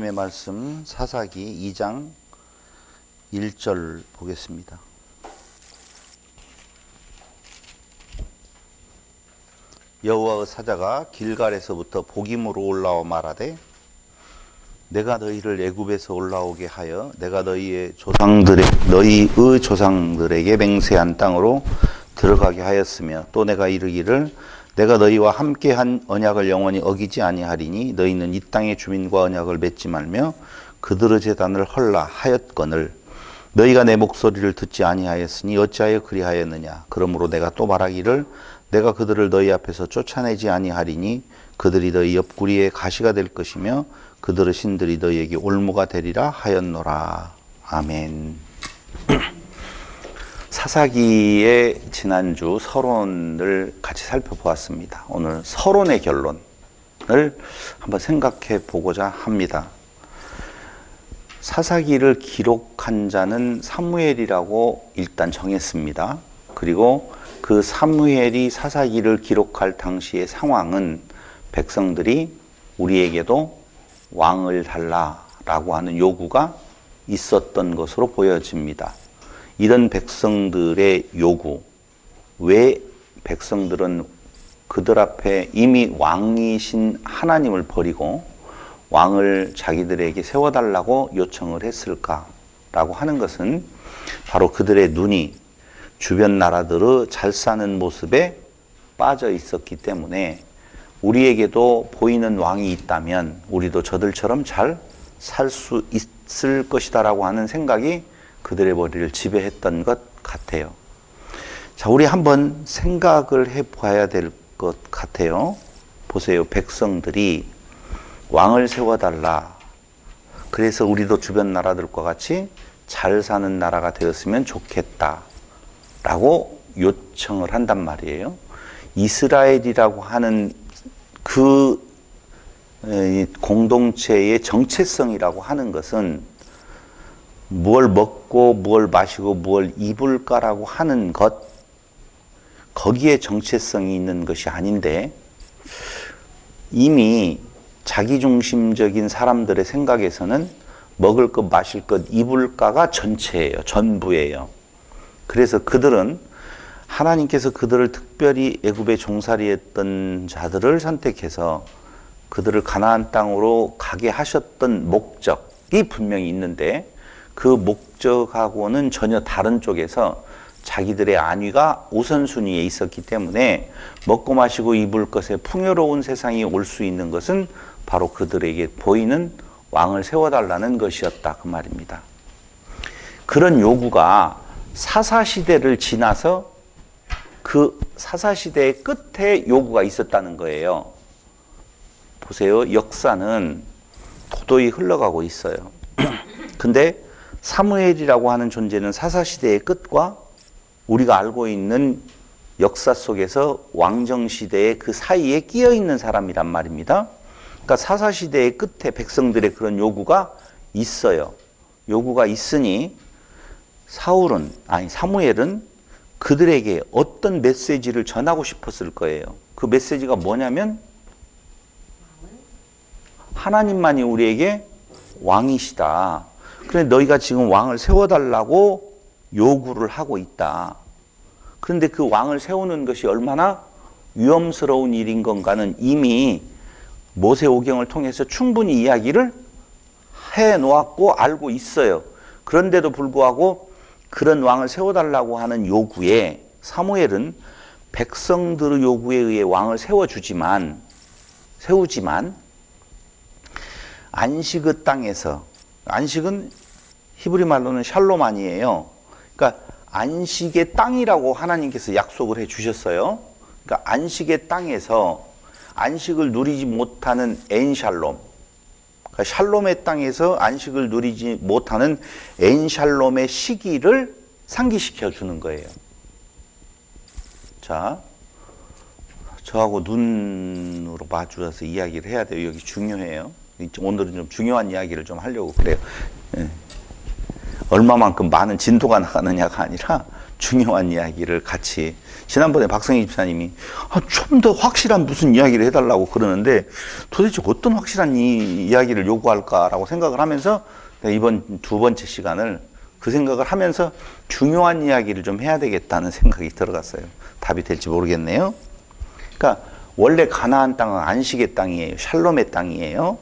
하나님의 말씀 사사기 2장 1절 보겠습니다. 여호와의 사자가 길갈에서부터 복임으로 올라와 말하되 내가 너희를 애굽에서 올라오게 하여 내가 너희의 조상들에게 맹세한 땅으로 들어가게 하였으며 또 내가 이르기를 내가 너희와 함께한 언약을 영원히 어기지 아니하리니 너희는 이 땅의 주민과 언약을 맺지 말며 그들의 제단을 헐라 하였거늘 너희가 내 목소리를 듣지 아니하였으니 어찌하여 그리하였느냐. 그러므로 내가 또 말하기를 내가 그들을 너희 앞에서 쫓아내지 아니하리니 그들이 너희 옆구리에 가시가 될 것이며 그들의 신들이 너희에게 올무가 되리라 하였노라. 아멘. 사사기의 지난주 서론을 같이 살펴보았습니다. 오늘 서론의 결론을 한번 생각해 보고자 합니다. 사사기를 기록한 자는 사무엘이라고 일단 정했습니다. 그리고 그 사무엘이 사사기를 기록할 당시의 상황은 백성들이 우리에게도 왕을 달라라고 하는 요구가 있었던 것으로 보여집니다. 이런 백성들의 요구, 왜 백성들은 그들 앞에 이미 왕이신 하나님을 버리고 왕을 자기들에게 세워달라고 요청을 했을까라고 하는 것은 바로 그들의 눈이 주변 나라들의 잘 사는 모습에 빠져 있었기 때문에 우리에게도 보이는 왕이 있다면 우리도 저들처럼 잘 살 수 있을 것이다라고 하는 생각이 그들의 머리를 지배했던 것 같아요. 자, 우리 한번 생각을 해봐야 될 것 같아요. 보세요. 백성들이 왕을 세워달라. 그래서 우리도 주변 나라들과 같이 잘 사는 나라가 되었으면 좋겠다. 라고 요청을 한단 말이에요. 이스라엘이라고 하는 그 공동체의 정체성이라고 하는 것은 무엇을 먹고 무엇을 마시고 무엇을 입을까라고 하는 것, 거기에 정체성이 있는 것이 아닌데 이미 자기중심적인 사람들의 생각에서는 먹을 것, 마실 것, 입을까가 전체예요. 전부예요. 그래서 그들은 하나님께서 그들을 특별히 애굽에 종살이했던 자들을 선택해서 그들을 가나안 땅으로 가게 하셨던 목적이 분명히 있는데 그 목적하고는 전혀 다른 쪽에서 자기들의 안위가 우선순위에 있었기 때문에 먹고 마시고 입을 것에 풍요로운 세상이 올 수 있는 것은 바로 그들에게 보이는 왕을 세워달라는 것이었다. 그 말입니다. 그런 요구가 사사시대를 지나서 그 사사시대의 끝에 요구가 있었다는 거예요. 보세요. 역사는 도도히 흘러가고 있어요. 근데 사무엘이라고 하는 존재는 사사시대의 끝과 우리가 알고 있는 역사 속에서 왕정시대의 그 사이에 끼어있는 사람이란 말입니다. 그러니까 사사시대의 끝에 백성들의 그런 요구가 있어요. 요구가 있으니 사무엘은 그들에게 어떤 메시지를 전하고 싶었을 거예요. 그 메시지가 뭐냐면 하나님만이 우리에게 왕이시다. 그런데 너희가 지금 왕을 세워달라고 요구를 하고 있다. 그런데 그 왕을 세우는 것이 얼마나 위험스러운 일인 건가는 이미 모세오경을 통해서 충분히 이야기를 해놓았고 알고 있어요. 그런데도 불구하고 그런 왕을 세워달라고 하는 요구에 사무엘은 백성들의 요구에 의해 왕을 세우지만 안식의 땅에서, 안식은 히브리 말로는 샬롬 아니에요. 그러니까 안식의 땅이라고 하나님께서 약속을 해 주셨어요. 그러니까 안식의 땅에서 안식을 누리지 못하는 엔샬롬, 그러니까 샬롬의 땅에서 안식을 누리지 못하는 엔샬롬의 시기를 상기시켜 주는 거예요. 자, 저하고 눈으로 마주해서 이야기를 해야 돼요. 여기 중요해요. 오늘은 좀 중요한 이야기를 좀 하려고 그래요. 얼마만큼 많은 진도가 나가느냐가 아니라 중요한 이야기를 같이 지난번에 박성희 집사님이 좀 더 확실한 무슨 이야기를 해달라고 그러는데 도대체 어떤 확실한 이야기를 요구할까라고 생각을 하면서 이번 두 번째 시간을 그 생각을 하면서 중요한 이야기를 좀 해야 되겠다는 생각이 들어갔어요. 답이 될지 모르겠네요. 그러니까 원래 가나안 땅은 안식의 땅이에요. 샬롬의 땅이에요.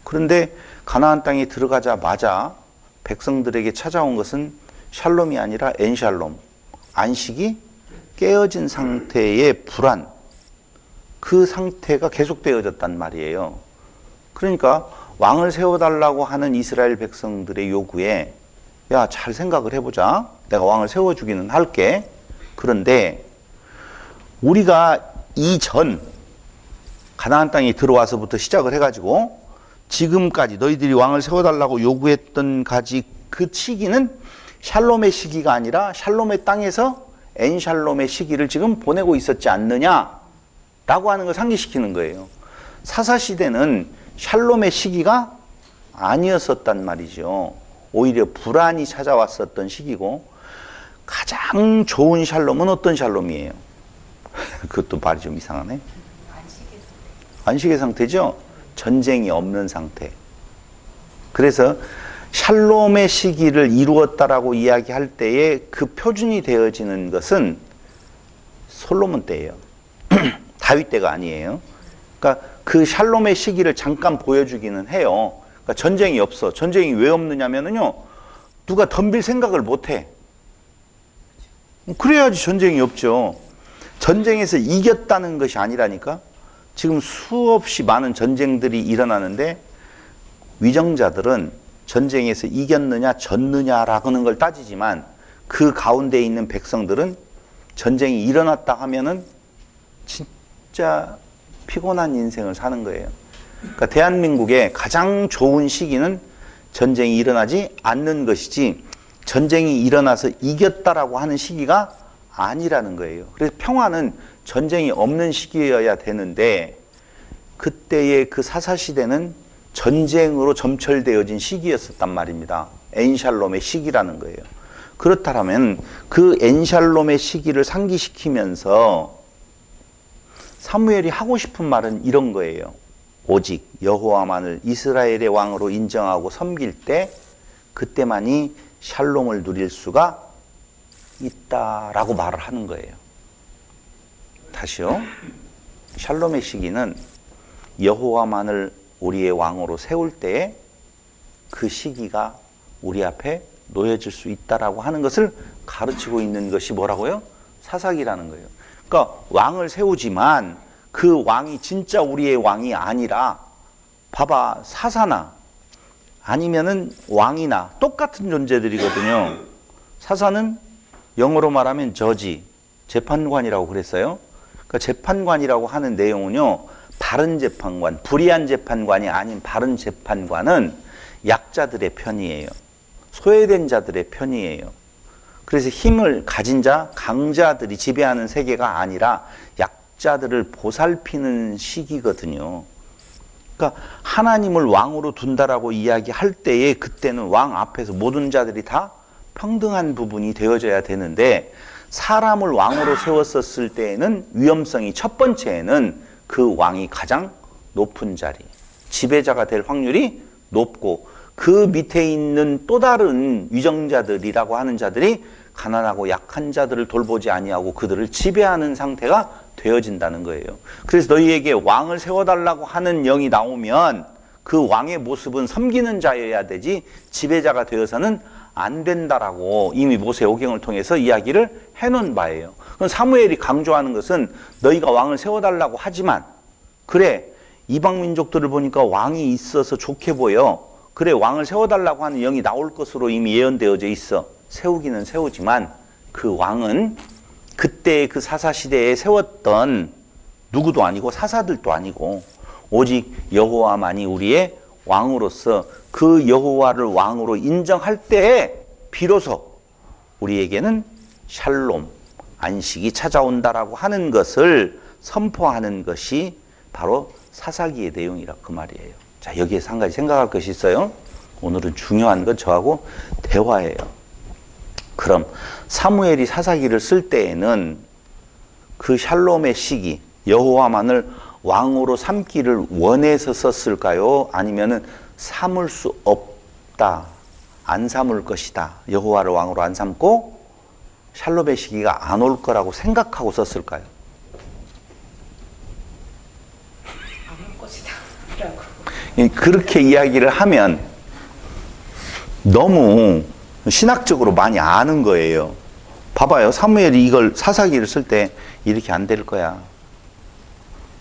그런데 가나안 땅에 들어가자마자 백성들에게 찾아온 것은 샬롬이 아니라 엔샬롬, 안식이 깨어진 상태의 불안, 그 상태가 계속되어졌단 말이에요. 그러니까 왕을 세워달라고 하는 이스라엘 백성들의 요구에 야, 잘 생각을 해보자. 내가 왕을 세워주기는 할게. 그런데 우리가 이전 가나안 땅에 들어와서부터 시작을 해가지고 지금까지 너희들이 왕을 세워달라고 요구했던 가지 그 시기는 샬롬의 시기가 아니라 샬롬의 땅에서 엔샬롬의 시기를 지금 보내고 있었지 않느냐라고 하는 걸 상기시키는 거예요. 사사시대는 샬롬의 시기가 아니었었단 말이죠. 오히려 불안이 찾아왔었던 시기고 가장 좋은 샬롬은 어떤 샬롬이에요? 그것도 말이 좀 이상하네. 안식의 상태죠. 전쟁이 없는 상태. 그래서 샬롬의 시기를 이루었다라고 이야기할 때에 그 표준이 되어지는 것은 솔로몬 때예요. 다윗 때가 아니에요. 그러니까 그 샬롬의 시기를 잠깐 보여주기는 해요. 그러니까 전쟁이 없어. 전쟁이 왜 없느냐면요, 누가 덤빌 생각을 못해. 그래야지 전쟁이 없죠. 전쟁에서 이겼다는 것이 아니라니까. 지금 수없이 많은 전쟁들이 일어나는데 위정자들은 전쟁에서 이겼느냐 졌느냐라는 걸 따지지만 그 가운데 있는 백성들은 전쟁이 일어났다 하면은 진짜 피곤한 인생을 사는 거예요. 그러니까 대한민국의 가장 좋은 시기는 전쟁이 일어나지 않는 것이지 전쟁이 일어나서 이겼다라고 하는 시기가 아니라는 거예요. 그래서 평화는 전쟁이 없는 시기여야 되는데 그때의 그 사사시대는 전쟁으로 점철되어진 시기였었단 말입니다. 엔샬롬의 시기라는 거예요. 그렇다면 그 엔샬롬의 시기를 상기시키면서 사무엘이 하고 싶은 말은 이런 거예요. 오직 여호와만을 이스라엘의 왕으로 인정하고 섬길 때 그때만이 샬롬을 누릴 수가 있다라고 말을 하는 거예요. 다시요. 샬롬의 시기는 여호와만을 우리의 왕으로 세울 때에 그 시기가 우리 앞에 놓여질 수 있다라고 하는 것을 가르치고 있는 것이 뭐라고요? 사사기라는 거예요. 그러니까 왕을 세우지만 그 왕이 진짜 우리의 왕이 아니라 봐봐, 사사나 아니면은 왕이나 똑같은 존재들이거든요. 사사는 영어로 말하면 저지, 재판관이라고 그랬어요. 그러니까 재판관이라고 하는 내용은요, 바른 재판관, 불의한 재판관이 아닌 바른 재판관은 약자들의 편이에요. 소외된 자들의 편이에요. 그래서 힘을 가진 자, 강자들이 지배하는 세계가 아니라 약자들을 보살피는 시기거든요. 그러니까 하나님을 왕으로 둔다라고 이야기할 때에 그때는 왕 앞에서 모든 자들이 다 평등한 부분이 되어져야 되는데 사람을 왕으로 세웠었을 때에는 위험성이 첫 번째에는 그 왕이 가장 높은 자리, 지배자가 될 확률이 높고 그 밑에 있는 또 다른 위정자들이라고 하는 자들이 가난하고 약한 자들을 돌보지 아니하고 그들을 지배하는 상태가 되어진다는 거예요. 그래서 너희에게 왕을 세워달라고 하는 영이 나오면 그 왕의 모습은 섬기는 자여야 되지 지배자가 되어서는 안 된다라고 이미 모세오경을 통해서 이야기를 해놓은 바예요. 그럼 사무엘이 강조하는 것은 너희가 왕을 세워달라고 하지만 그래, 이방 민족들을 보니까 왕이 있어서 좋게 보여. 그래, 왕을 세워달라고 하는 영이 나올 것으로 이미 예언되어져 있어. 세우기는 세우지만 그 왕은 그때 그 사사시대에 세웠던 누구도 아니고 사사들도 아니고 오직 여호와만이 우리의 왕으로서 그 여호와를 왕으로 인정할 때에 비로소 우리에게는 샬롬, 안식이 찾아온다라고 하는 것을 선포하는 것이 바로 사사기의 내용이라 그 말이에요. 자, 여기에서 한 가지 생각할 것이 있어요. 오늘은 중요한 건 저하고 대화예요. 그럼 사무엘이 사사기를 쓸 때에는 그 샬롬의 시기, 여호와만을 왕으로 삼기를 원해서 썼을까요? 아니면은 삼을 수 없다, 안 삼을 것이다, 여호와를 왕으로 안 삼고 샬롬의 시기가 안 올 거라고 생각하고 썼을까요? 안 올 것이다 라고. 그렇게 이야기를 하면 너무 신학적으로 많이 아는 거예요. 봐봐요. 사무엘이 이걸 사사기를 쓸 때 이렇게 안 될 거야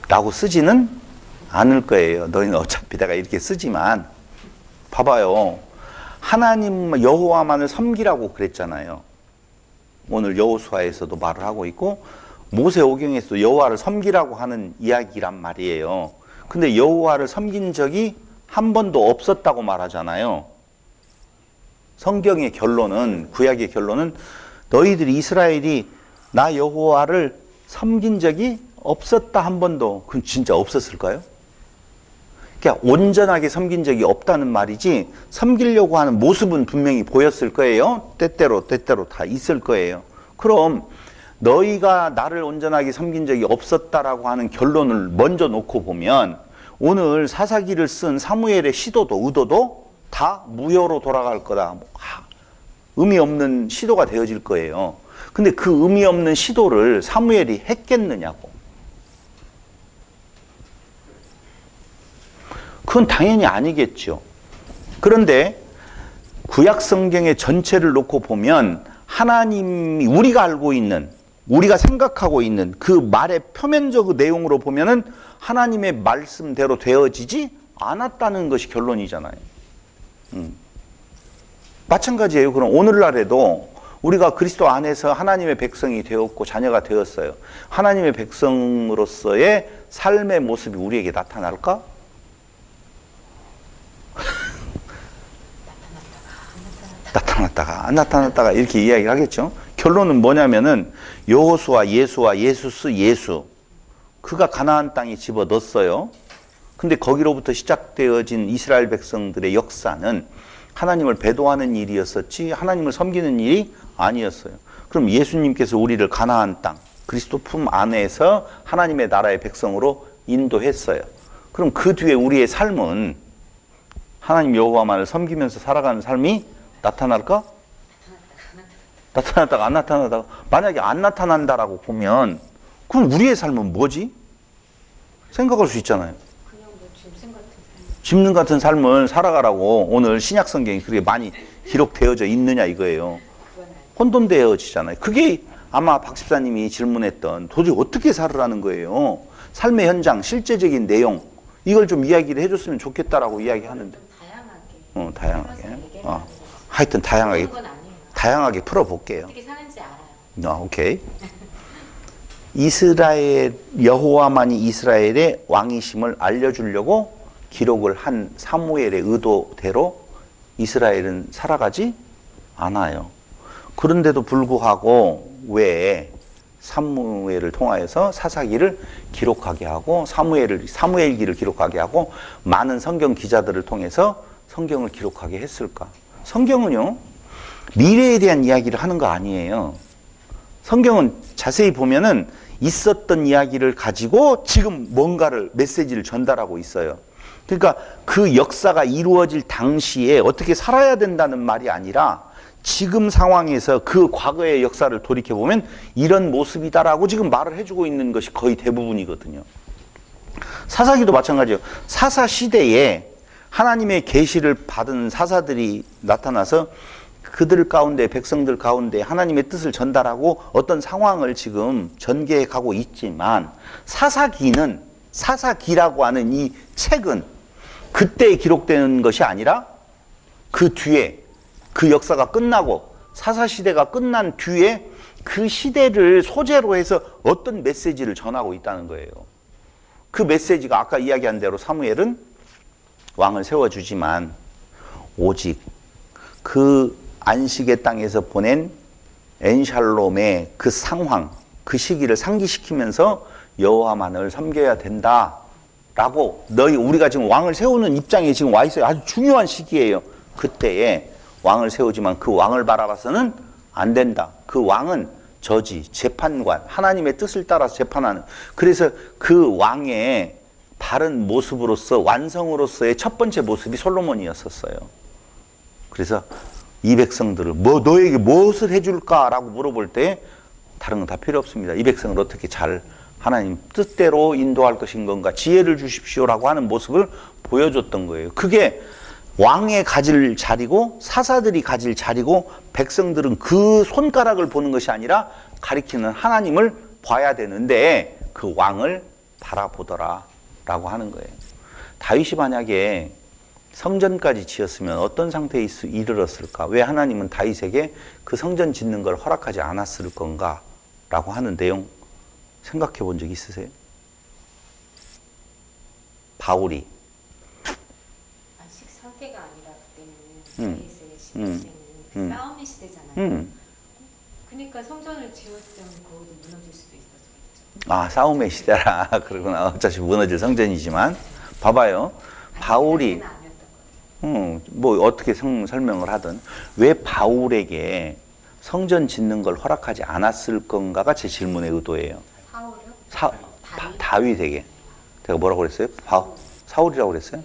라고 쓰지는 않을 거예요. 너희는 어차피 내가 이렇게 쓰지만, 봐봐요. 하나님 여호와만을 섬기라고 그랬잖아요. 오늘 여호수아에서도 말을 하고 있고 모세오경에서도 여호와를 섬기라고 하는 이야기란 말이에요. 근데 여호와를 섬긴 적이 한 번도 없었다고 말하잖아요. 성경의 결론은, 구약의 결론은 너희들이, 이스라엘이 나 여호와를 섬긴 적이 없었다, 한 번도. 그럼 진짜 없었을까요? 그러니까 온전하게 섬긴 적이 없다는 말이지, 섬기려고 하는 모습은 분명히 보였을 거예요. 때때로 다 있을 거예요. 그럼 너희가 나를 온전하게 섬긴 적이 없었다라고 하는 결론을 먼저 놓고 보면 오늘 사사기를 쓴 사무엘의 시도도 의도도 다 무효로 돌아갈 거다. 의미 없는 시도가 되어질 거예요. 근데 그 의미 없는 시도를 사무엘이 했겠느냐고. 그건 당연히 아니겠죠. 그런데 구약 성경의 전체를 놓고 보면 하나님이 우리가 알고 있는, 우리가 생각하고 있는 그 말의 표면적 내용으로 보면은 하나님의 말씀대로 되어지지 않았다는 것이 결론이잖아요. 마찬가지예요. 그럼 오늘날에도 우리가 그리스도 안에서 하나님의 백성이 되었고 자녀가 되었어요. 하나님의 백성으로서의 삶의 모습이 우리에게 나타날까? 나타났다가 안 나타났다가 이렇게 이야기를 하겠죠. 결론은 뭐냐면은 여호수아, 예수스, 예수, 그가 가나안 땅에 집어넣었어요. 근데 거기로부터 시작되어진 이스라엘 백성들의 역사는 하나님을 배도하는 일이었었지 하나님을 섬기는 일이 아니었어요. 그럼 예수님께서 우리를 가나안 땅, 그리스도 품 안에서 하나님의 나라의 백성으로 인도했어요. 그럼 그 뒤에 우리의 삶은 하나님 여호와만을 섬기면서 살아가는 삶이 나타날까? 나타났다가 안 나타나다가, 만약에 안 나타난다라고 보면 그럼 우리의 삶은 뭐지? 생각할 수 있잖아요. 그냥 뭐 짐승 같은 삶을 살아가라고 오늘 신약 성경이 그렇게 많이 기록되어져 있느냐 이거예요. 혼돈되어지잖아요. 그게 아마 박 집사님이 질문했던 도대체 어떻게 살으라는 거예요. 삶의 현장, 실제적인 내용, 이걸 좀 이야기를 해줬으면 좋겠다라고 이야기하는데. 다양하게. 하여튼 다양하게 풀어볼게요. 어떻게 사는지 알아요. 오케이. 이스라엘, 여호와만이 이스라엘의 왕이심을 알려주려고 기록을 한 사무엘의 의도대로 이스라엘은 살아가지 않아요. 그런데도 불구하고 왜 사무엘을 통하여서 사사기를 기록하게 하고 사무엘기를 기록하게 하고 많은 성경 기자들을 통해서 성경을 기록하게 했을까? 성경은요, 미래에 대한 이야기를 하는 거 아니에요. 성경은 자세히 보면은 있었던 이야기를 가지고 지금 뭔가를, 메시지를 전달하고 있어요. 그러니까 그 역사가 이루어질 당시에 어떻게 살아야 된다는 말이 아니라 지금 상황에서 그 과거의 역사를 돌이켜보면 이런 모습이다라고 지금 말을 해주고 있는 것이 거의 대부분이거든요. 사사기도 마찬가지예요. 사사 시대에 하나님의 계시를 받은 사사들이 나타나서 그들 가운데, 백성들 가운데 하나님의 뜻을 전달하고 어떤 상황을 지금 전개해 가고 있지만, 사사기라고 하는 이 책은 그때 기록되는 것이 아니라 그 뒤에, 그 역사가 끝나고 사사시대가 끝난 뒤에 그 시대를 소재로 해서 어떤 메시지를 전하고 있다는 거예요. 그 메시지가 아까 이야기한 대로 사무엘은 왕을 세워주지만 오직 그 안식의 땅에서 보낸 엔샬롬의 그 상황, 그 시기를 상기시키면서 여호와만을 섬겨야 된다라고, 우리가 지금 왕을 세우는 입장에 지금 와 있어요. 아주 중요한 시기예요. 그때에 왕을 세우지만 그 왕을 바라봐서는 안 된다. 그 왕은 저지, 재판관, 하나님의 뜻을 따라서 재판하는. 그래서 그 왕의 바른 모습으로서 완성으로서의 첫 번째 모습이 솔로몬이었었어요. 그래서 이 백성들을 너에게 무엇을 해줄까라고 물어볼 때 다른 건 다 필요 없습니다. 이 백성을 어떻게 잘 하나님 뜻대로 인도할 것인 건가, 지혜를 주십시오라고 하는 모습을 보여줬던 거예요. 그게 왕의 가질 자리고 사사들이 가질 자리고, 백성들은 그 손가락을 보는 것이 아니라 가리키는 하나님을 봐야 되는데 그 왕을 바라보더라 라고 하는 거예요. 다윗이 만약에 성전까지 지었으면 어떤 상태에 이르렀을까? 왜 하나님은 다윗에게 그 성전 짓는 걸 허락하지 않았을 건가? 라고 하는 내용 생각해 본 적 있으세요? 바울이 아직 상태가 아니라 그때는 다윗의 시대는 싸움의 시대잖아요. 그러니까 성전을 지었으면 그것도 무너질 수도 있었겠죠. 아, 싸움의 시대라. 그러구나. 어차피 무너질 성전이지만 봐봐요. 바울이 뭐 어떻게 설명을 하든 왜 바울에게 성전 짓는 걸 허락하지 않았을 건가가 제 질문의 의도예요. 사울이요? 다윗에게. 제가 뭐라고 그랬어요? 사울이라고 그랬어요?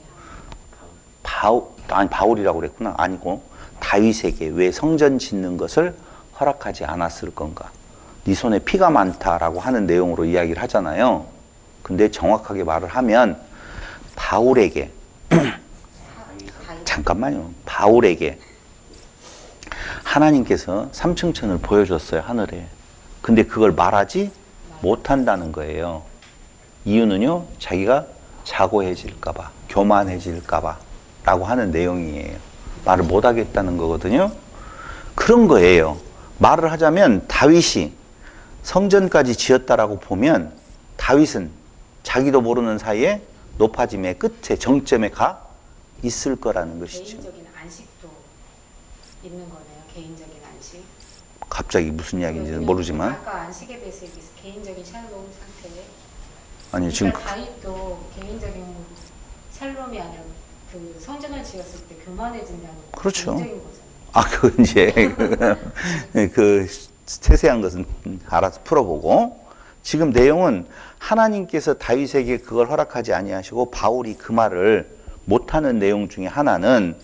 바울이라고 그랬구나. 아니고 다윗에게 왜 성전 짓는 것을 허락하지 않았을 건가? 네 손에 피가 많다라고 하는 내용으로 이야기를 하잖아요. 근데 정확하게 말을 하면 바울에게 잠깐만요. 바울에게 하나님께서 삼층천을 보여줬어요, 하늘에. 근데 그걸 말하지 못한다는 거예요. 이유는요, 자기가 자고해질까봐, 교만해질까봐 라고 하는 내용이에요. 말을 못하겠다는 거거든요. 그런 거예요. 말을 하자면 다윗이 성전까지 지었다라고 보면 다윗은 자기도 모르는 사이에 높아짐의 끝에 정점에 가 있을 거라는 것이죠. 개인적인 안식도 있는 거네요. 개인적인 안식. 갑자기 무슨 이야기인지는 모르지만. 아까 안식에 대해서 얘기해서 개인적인 샬롬 상태. 아니 지금 다윗도 개인적인 샬롬이 아니라 그 성전을 지었을 때 교만해진다는 거. 그렇죠. 개인적인 거잖아요. 아, 그 이제 그 세세한 것은 알아서 풀어보고, 지금 내용은 하나님께서 다윗에게 그걸 허락하지 아니하시고 바울이 그 말을 못하는 내용 중에 하나는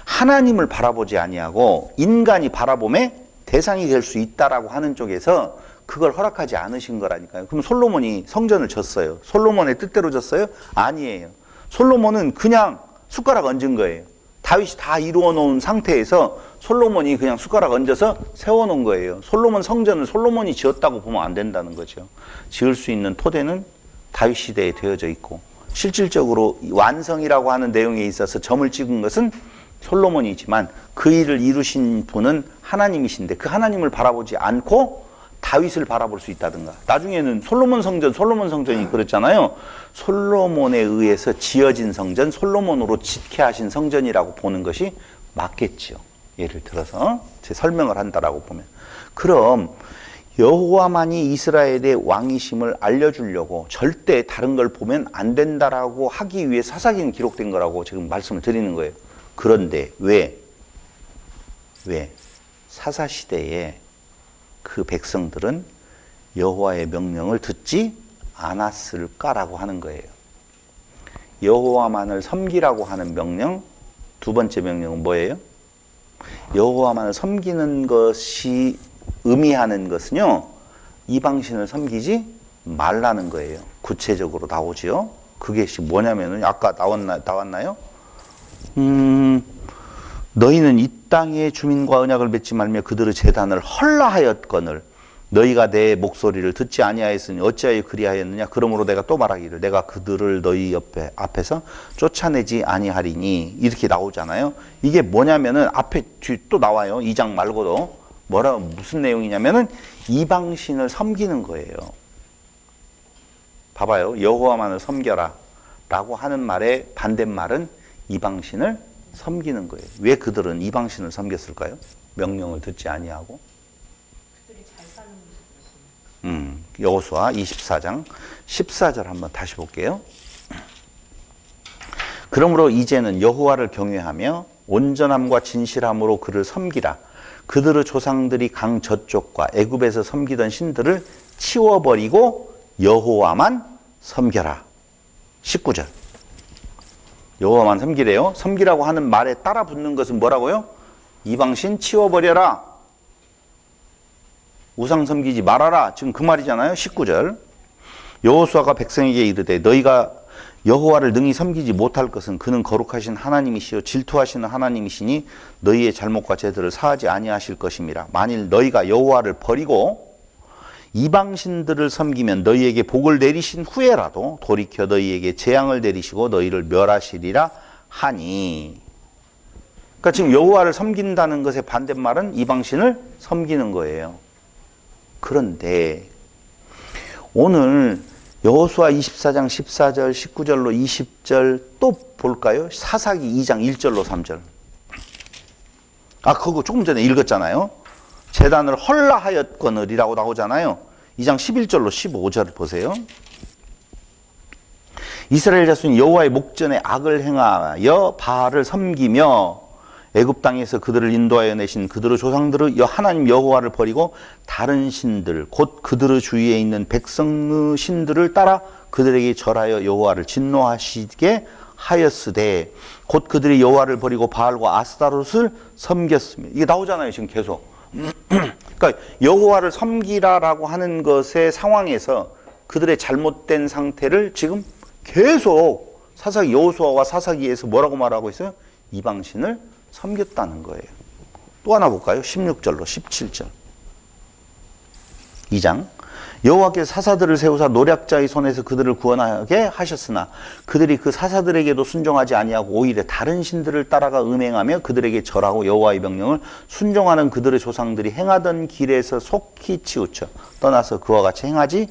하나님을 바라보지 아니하고 인간이 바라봄의 대상이 될 수 있다라고 하는 쪽에서 그걸 허락하지 않으신 거라니까요. 그럼 솔로몬이 성전을 졌어요. 솔로몬의 뜻대로 졌어요? 아니에요. 솔로몬은 그냥 숟가락 얹은 거예요. 다윗이 다 이루어 놓은 상태에서 솔로몬이 그냥 숟가락 얹어서 세워놓은 거예요. 솔로몬 성전을 솔로몬이 지었다고 보면 안 된다는 거죠. 지을 수 있는 토대는 다윗 시대에 되어져 있고, 실질적으로 완성이라고 하는 내용에 있어서 점을 찍은 것은 솔로몬이지만 그 일을 이루신 분은 하나님이신데 그 하나님을 바라보지 않고 다윗을 바라볼 수 있다든가, 나중에는 솔로몬 성전이 그랬잖아요. 솔로몬에 의해서 지어진 성전, 솔로몬으로 짓게 하신 성전이라고 보는 것이 맞겠죠. 예를 들어서 제 설명을 한다라고 보면. 그럼 여호와만이 이스라엘의 왕이심을 알려주려고 절대 다른 걸 보면 안 된다라고 하기 위해 사사기는 기록된 거라고 지금 말씀을 드리는 거예요. 그런데 왜 사사시대에 그 백성들은 여호와의 명령을 듣지 않았을까라고 하는 거예요. 여호와만을 섬기라고 하는 명령, 두 번째 명령은 뭐예요? 여호와만을 섬기는 것이 의미하는 것은요, 이방신을 섬기지 말라는 거예요. 구체적으로 나오지요. 그게 뭐냐면은 아까 나왔나요? 너희는 이 땅의 주민과 언약을 맺지 말며 그들의 제단을 헐라하였거늘 너희가 내 목소리를 듣지 아니하였으니 어찌하여 그리하였느냐. 그러므로 내가 또 말하기를 내가 그들을 너희 앞에서 쫓아내지 아니하리니, 이렇게 나오잖아요. 이게 뭐냐면은 앞에 또 나와요. 2장 말고도 무슨 내용이냐면은 이방신을 섬기는 거예요. 봐봐요. 여호와만을 섬겨라 라고 하는 말의 반대말은 이방신을 섬기는 거예요. 왜 그들은 이방신을 섬겼을까요? 명령을 듣지 아니하고. 그들이 잘 사는 모습을. 여호수아 24장 14절 한번 다시 볼게요. 그러므로 이제는 여호와를 경외하며 온전함과 진실함으로 그를 섬기라. 그들의 조상들이 강 저쪽과 애굽에서 섬기던 신들을 치워버리고 여호와만 섬겨라. 19절. 여호와만 섬기래요. 섬기라고 하는 말에 따라 붙는 것은 뭐라고요? 이방신 치워버려라. 우상 섬기지 말아라. 지금 그 말이잖아요. 19절. 여호수아가 백성에게 이르되 너희가 여호와를 능히 섬기지 못할 것은 그는 거룩하신 하나님이시요 질투하시는 하나님이시니 너희의 잘못과 죄들을 사하지 아니하실 것임이라. 만일 너희가 여호와를 버리고 이방신들을 섬기면 너희에게 복을 내리신 후에라도 돌이켜 너희에게 재앙을 내리시고 너희를 멸하시리라 하니. 그러니까 지금 여호와를 섬긴다는 것의 반대말은 이방신을 섬기는 거예요. 그런데 오늘 여호수아 24장 14절 19절로 20절 또 볼까요? 사사기 2장 1절로 3절. 그거 조금 전에 읽었잖아요. 제단을 헐라하였거늘이라고 나오잖아요. 2장 11절로 15절 보세요. 이스라엘 자손이 여호와의 목전에 악을 행하여 바알을 섬기며 애굽 땅에서 그들을 인도하여 내신 그들의 조상들의 하나님 여호와를 버리고 다른 신들 곧 그들의 주위에 있는 백성의 신들을 따라 그들에게 절하여 여호와를 진노하시게 하였으되 곧 그들이 여호와를 버리고 바알과 아스타롯을 섬겼으며. 이게 나오잖아요 지금 계속. 그러니까 여호와를 섬기라라고 하는 것의 상황에서 그들의 잘못된 상태를 지금 계속 사사기 여호수아와 사사기에서 뭐라고 말하고 있어요? 이방신을 섬겼다는 거예요. 또 하나 볼까요? 16절로 17절. 2장. 여호와께서 사사들을 세우사 노략자의 손에서 그들을 구원하게 하셨으나 그들이 그 사사들에게도 순종하지 아니하고 오히려 다른 신들을 따라가 음행하며 그들에게 절하고 여호와의 명령을 순종하는 그들의 조상들이 행하던 길에서 속히 치우쳐 떠나서 그와 같이 행하지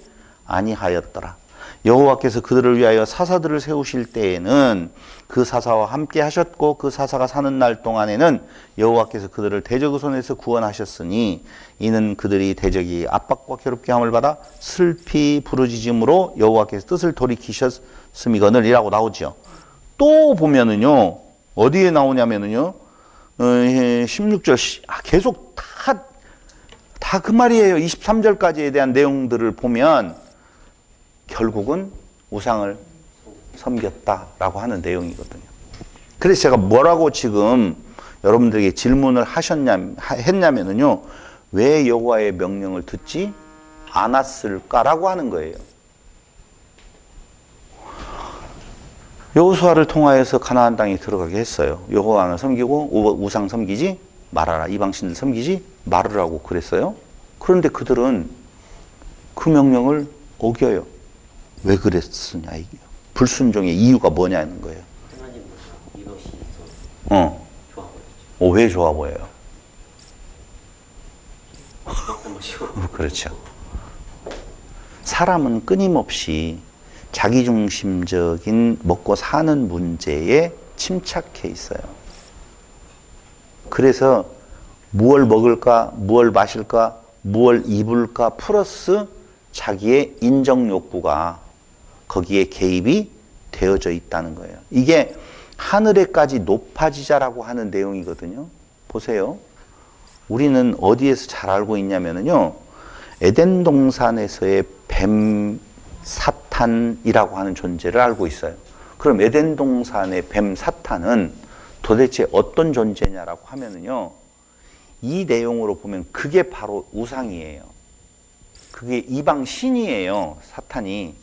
아니하였더라. 여호와께서 그들을 위하여 사사들을 세우실 때에는 그 사사와 함께 하셨고 그 사사가 사는 날 동안에는 여호와께서 그들을 대적의 손에서 구원하셨으니 이는 그들이 대적이 압박과 괴롭게 함을 받아 슬피 부르짖음으로 여호와께서 뜻을 돌이키셨음이거늘이라고 나오죠. 또 보면은요 어디에 나오냐면은요 16절 계속 다 그 말이에요. 23절까지에 대한 내용들을 보면 결국은 우상을 섬겼다라고 하는 내용이거든요. 그래서 제가 뭐라고 지금 여러분들에게 질문을 했냐면요. 왜 여호와의 명령을 듣지 않았을까라고 하는 거예요. 여호수아를 통하여서 가나안 땅에 들어가게 했어요. 여호와를 섬기고 우상 섬기지 말아라. 이방신을 섬기지 말으라고 그랬어요. 그런데 그들은 그 명령을 어겨요. 왜 그랬으냐 이게 불순종의 이유가 뭐냐는 거예요. 하나님보다 이것이 더 좋아 보이죠. 왜 좋아 보여요? 그렇죠. 사람은 끊임없이 자기중심적인 먹고 사는 문제에 침착해 있어요. 그래서 무얼 먹을까, 무얼 마실까, 무얼 입을까 플러스 자기의 인정 욕구가 거기에 개입이 되어져 있다는 거예요. 이게 하늘에까지 높아지자라고 하는 내용이거든요. 보세요. 우리는 어디에서 잘 알고 있냐면요. 에덴 동산에서의 뱀 사탄이라고 하는 존재를 알고 있어요. 그럼 에덴 동산의 뱀 사탄은 도대체 어떤 존재냐라고 하면은요. 이 내용으로 보면 그게 바로 우상이에요. 그게 이방 신이에요. 사탄이.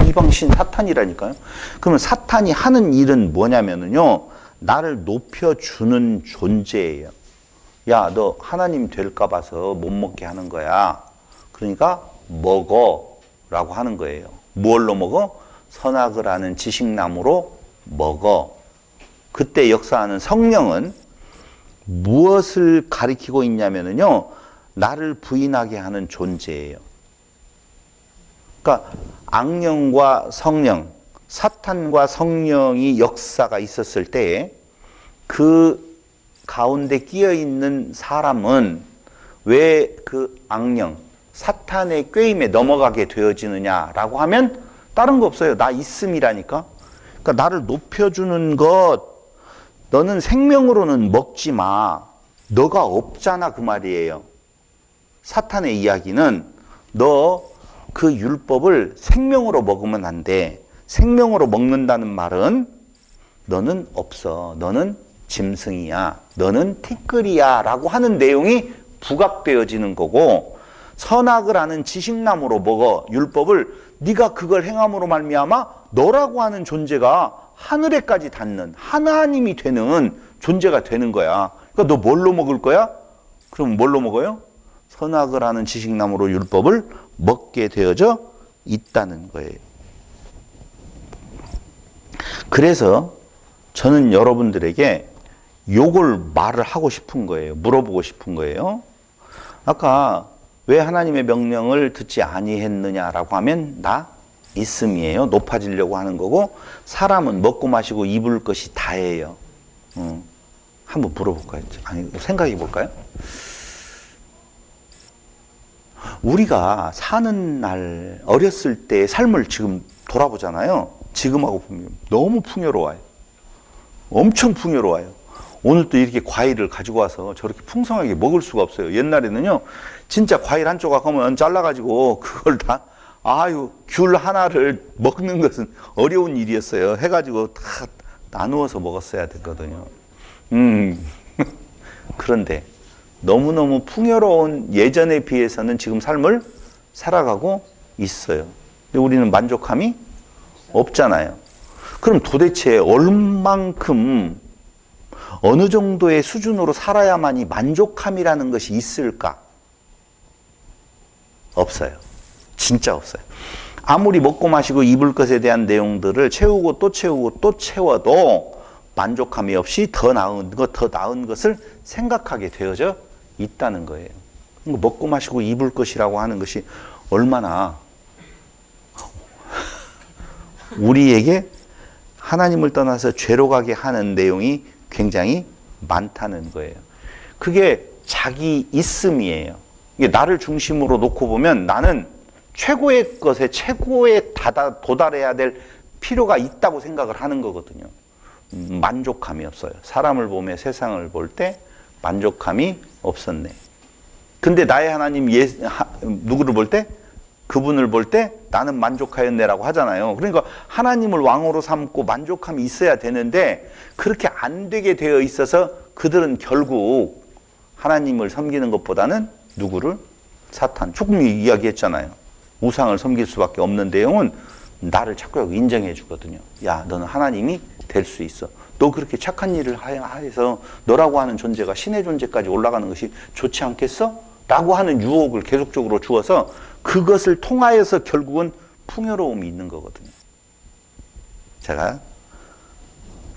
이방 신 사탄이라니까요. 그러면 사탄이 하는 일은 뭐냐면은요. 나를 높여주는 존재예요. 야, 너 하나님 될까 봐서 못 먹게 하는 거야. 그러니까 먹어 라고 하는 거예요. 뭘로 먹어? 선악을 아는 지식나무로 먹어. 그때 역사하는 성령은 무엇을 가리키고 있냐면은요. 나를 부인하게 하는 존재예요. 그러니까 악령과 성령, 사탄과 성령이 역사가 있었을 때에 그 가운데 끼어 있는 사람은 왜 그 악령, 사탄의 꾀임에 넘어가게 되어지느냐라고 하면 다른 거 없어요. 나 있음이라니까. 그러니까 나를 높여주는 것, 너는 생명으로는 먹지 마. 너가 없잖아 그 말이에요. 사탄의 이야기는 너 그 율법을 생명으로 먹으면 안 돼. 생명으로 먹는다는 말은 너는 없어. 너는 짐승이야. 너는 티끌이야. 라고 하는 내용이 부각되어지는 거고, 선악을 아는 지식나무로 먹어. 율법을 네가 그걸 행함으로 말미암아 너라고 하는 존재가 하늘에까지 닿는 하나님이 되는 존재가 되는 거야. 그러니까 너 뭘로 먹을 거야? 그럼 뭘로 먹어요? 선악을 아는 지식나무로 율법을 먹게 되어져 있다는 거예요. 그래서 저는 여러분들에게 요걸 말을 하고 싶은 거예요. 물어보고 싶은 거예요. 아까 왜 하나님의 명령을 듣지 아니했느냐라고 하면 나 있음이에요. 높아지려고 하는 거고, 사람은 먹고 마시고 입을 것이 다예요. 한번 물어볼까요? 아니, 생각해 볼까요? 우리가 사는 날, 어렸을 때의 삶을 지금 돌아보잖아요. 지금하고 보면 너무 풍요로워요. 엄청 풍요로워요. 오늘 또 이렇게 과일을 가지고 와서 저렇게 풍성하게 먹을 수가 없어요. 옛날에는요, 진짜 과일 한 조각 하면 잘라가지고 그걸 다, 귤 하나를 먹는 것은 어려운 일이었어요. 해가지고 다 나누어서 먹었어야 됐거든요. 그런데 너무너무 풍요로운 예전에 비해서는 지금 삶을 살아가고 있어요. 근데 우리는 만족함이 없잖아요. 그럼 도대체 얼만큼, 어느 정도의 수준으로 살아야만이 만족함이라는 것이 있을까? 없어요. 진짜 없어요. 아무리 먹고 마시고 입을 것에 대한 내용들을 채우고 또 채우고 또 채워도 만족함이 없이 더 나은 것을 생각하게 되어져 있다는 거예요. 먹고 마시고 입을 것이라고 하는 것이 얼마나 우리에게 하나님을 떠나서 죄로 가게 하는 내용이 굉장히 많다는 거예요. 그게 자기 있음이에요. 이게 나를 중심으로 놓고 보면 나는 최고의 것에 최고에 도달해야 될 필요가 있다고 생각을 하는 거거든요. 만족감이 없어요. 사람을 보며 세상을 볼 때 만족감이 없었네. 근데 나의 하나님 누구를 볼 때? 그분을 볼 때 나는 만족하였네라고 하잖아요. 그러니까 하나님을 왕으로 삼고 만족함이 있어야 되는데 그렇게 안 되게 되어 있어서 그들은 결국 하나님을 섬기는 것보다는 누구를? 사탄. 조금 이야기했잖아요. 우상을 섬길 수밖에 없는 내용은 나를 자꾸 인정해 주거든요. 야, 너는 하나님이 될 수 있어. 너 그렇게 착한 일을 해서 너라고 하는 존재가 신의 존재까지 올라가는 것이 좋지 않겠어? 라고 하는 유혹을 계속적으로 주어서 그것을 통하여서 결국은 풍요로움이 있는 거거든요. 제가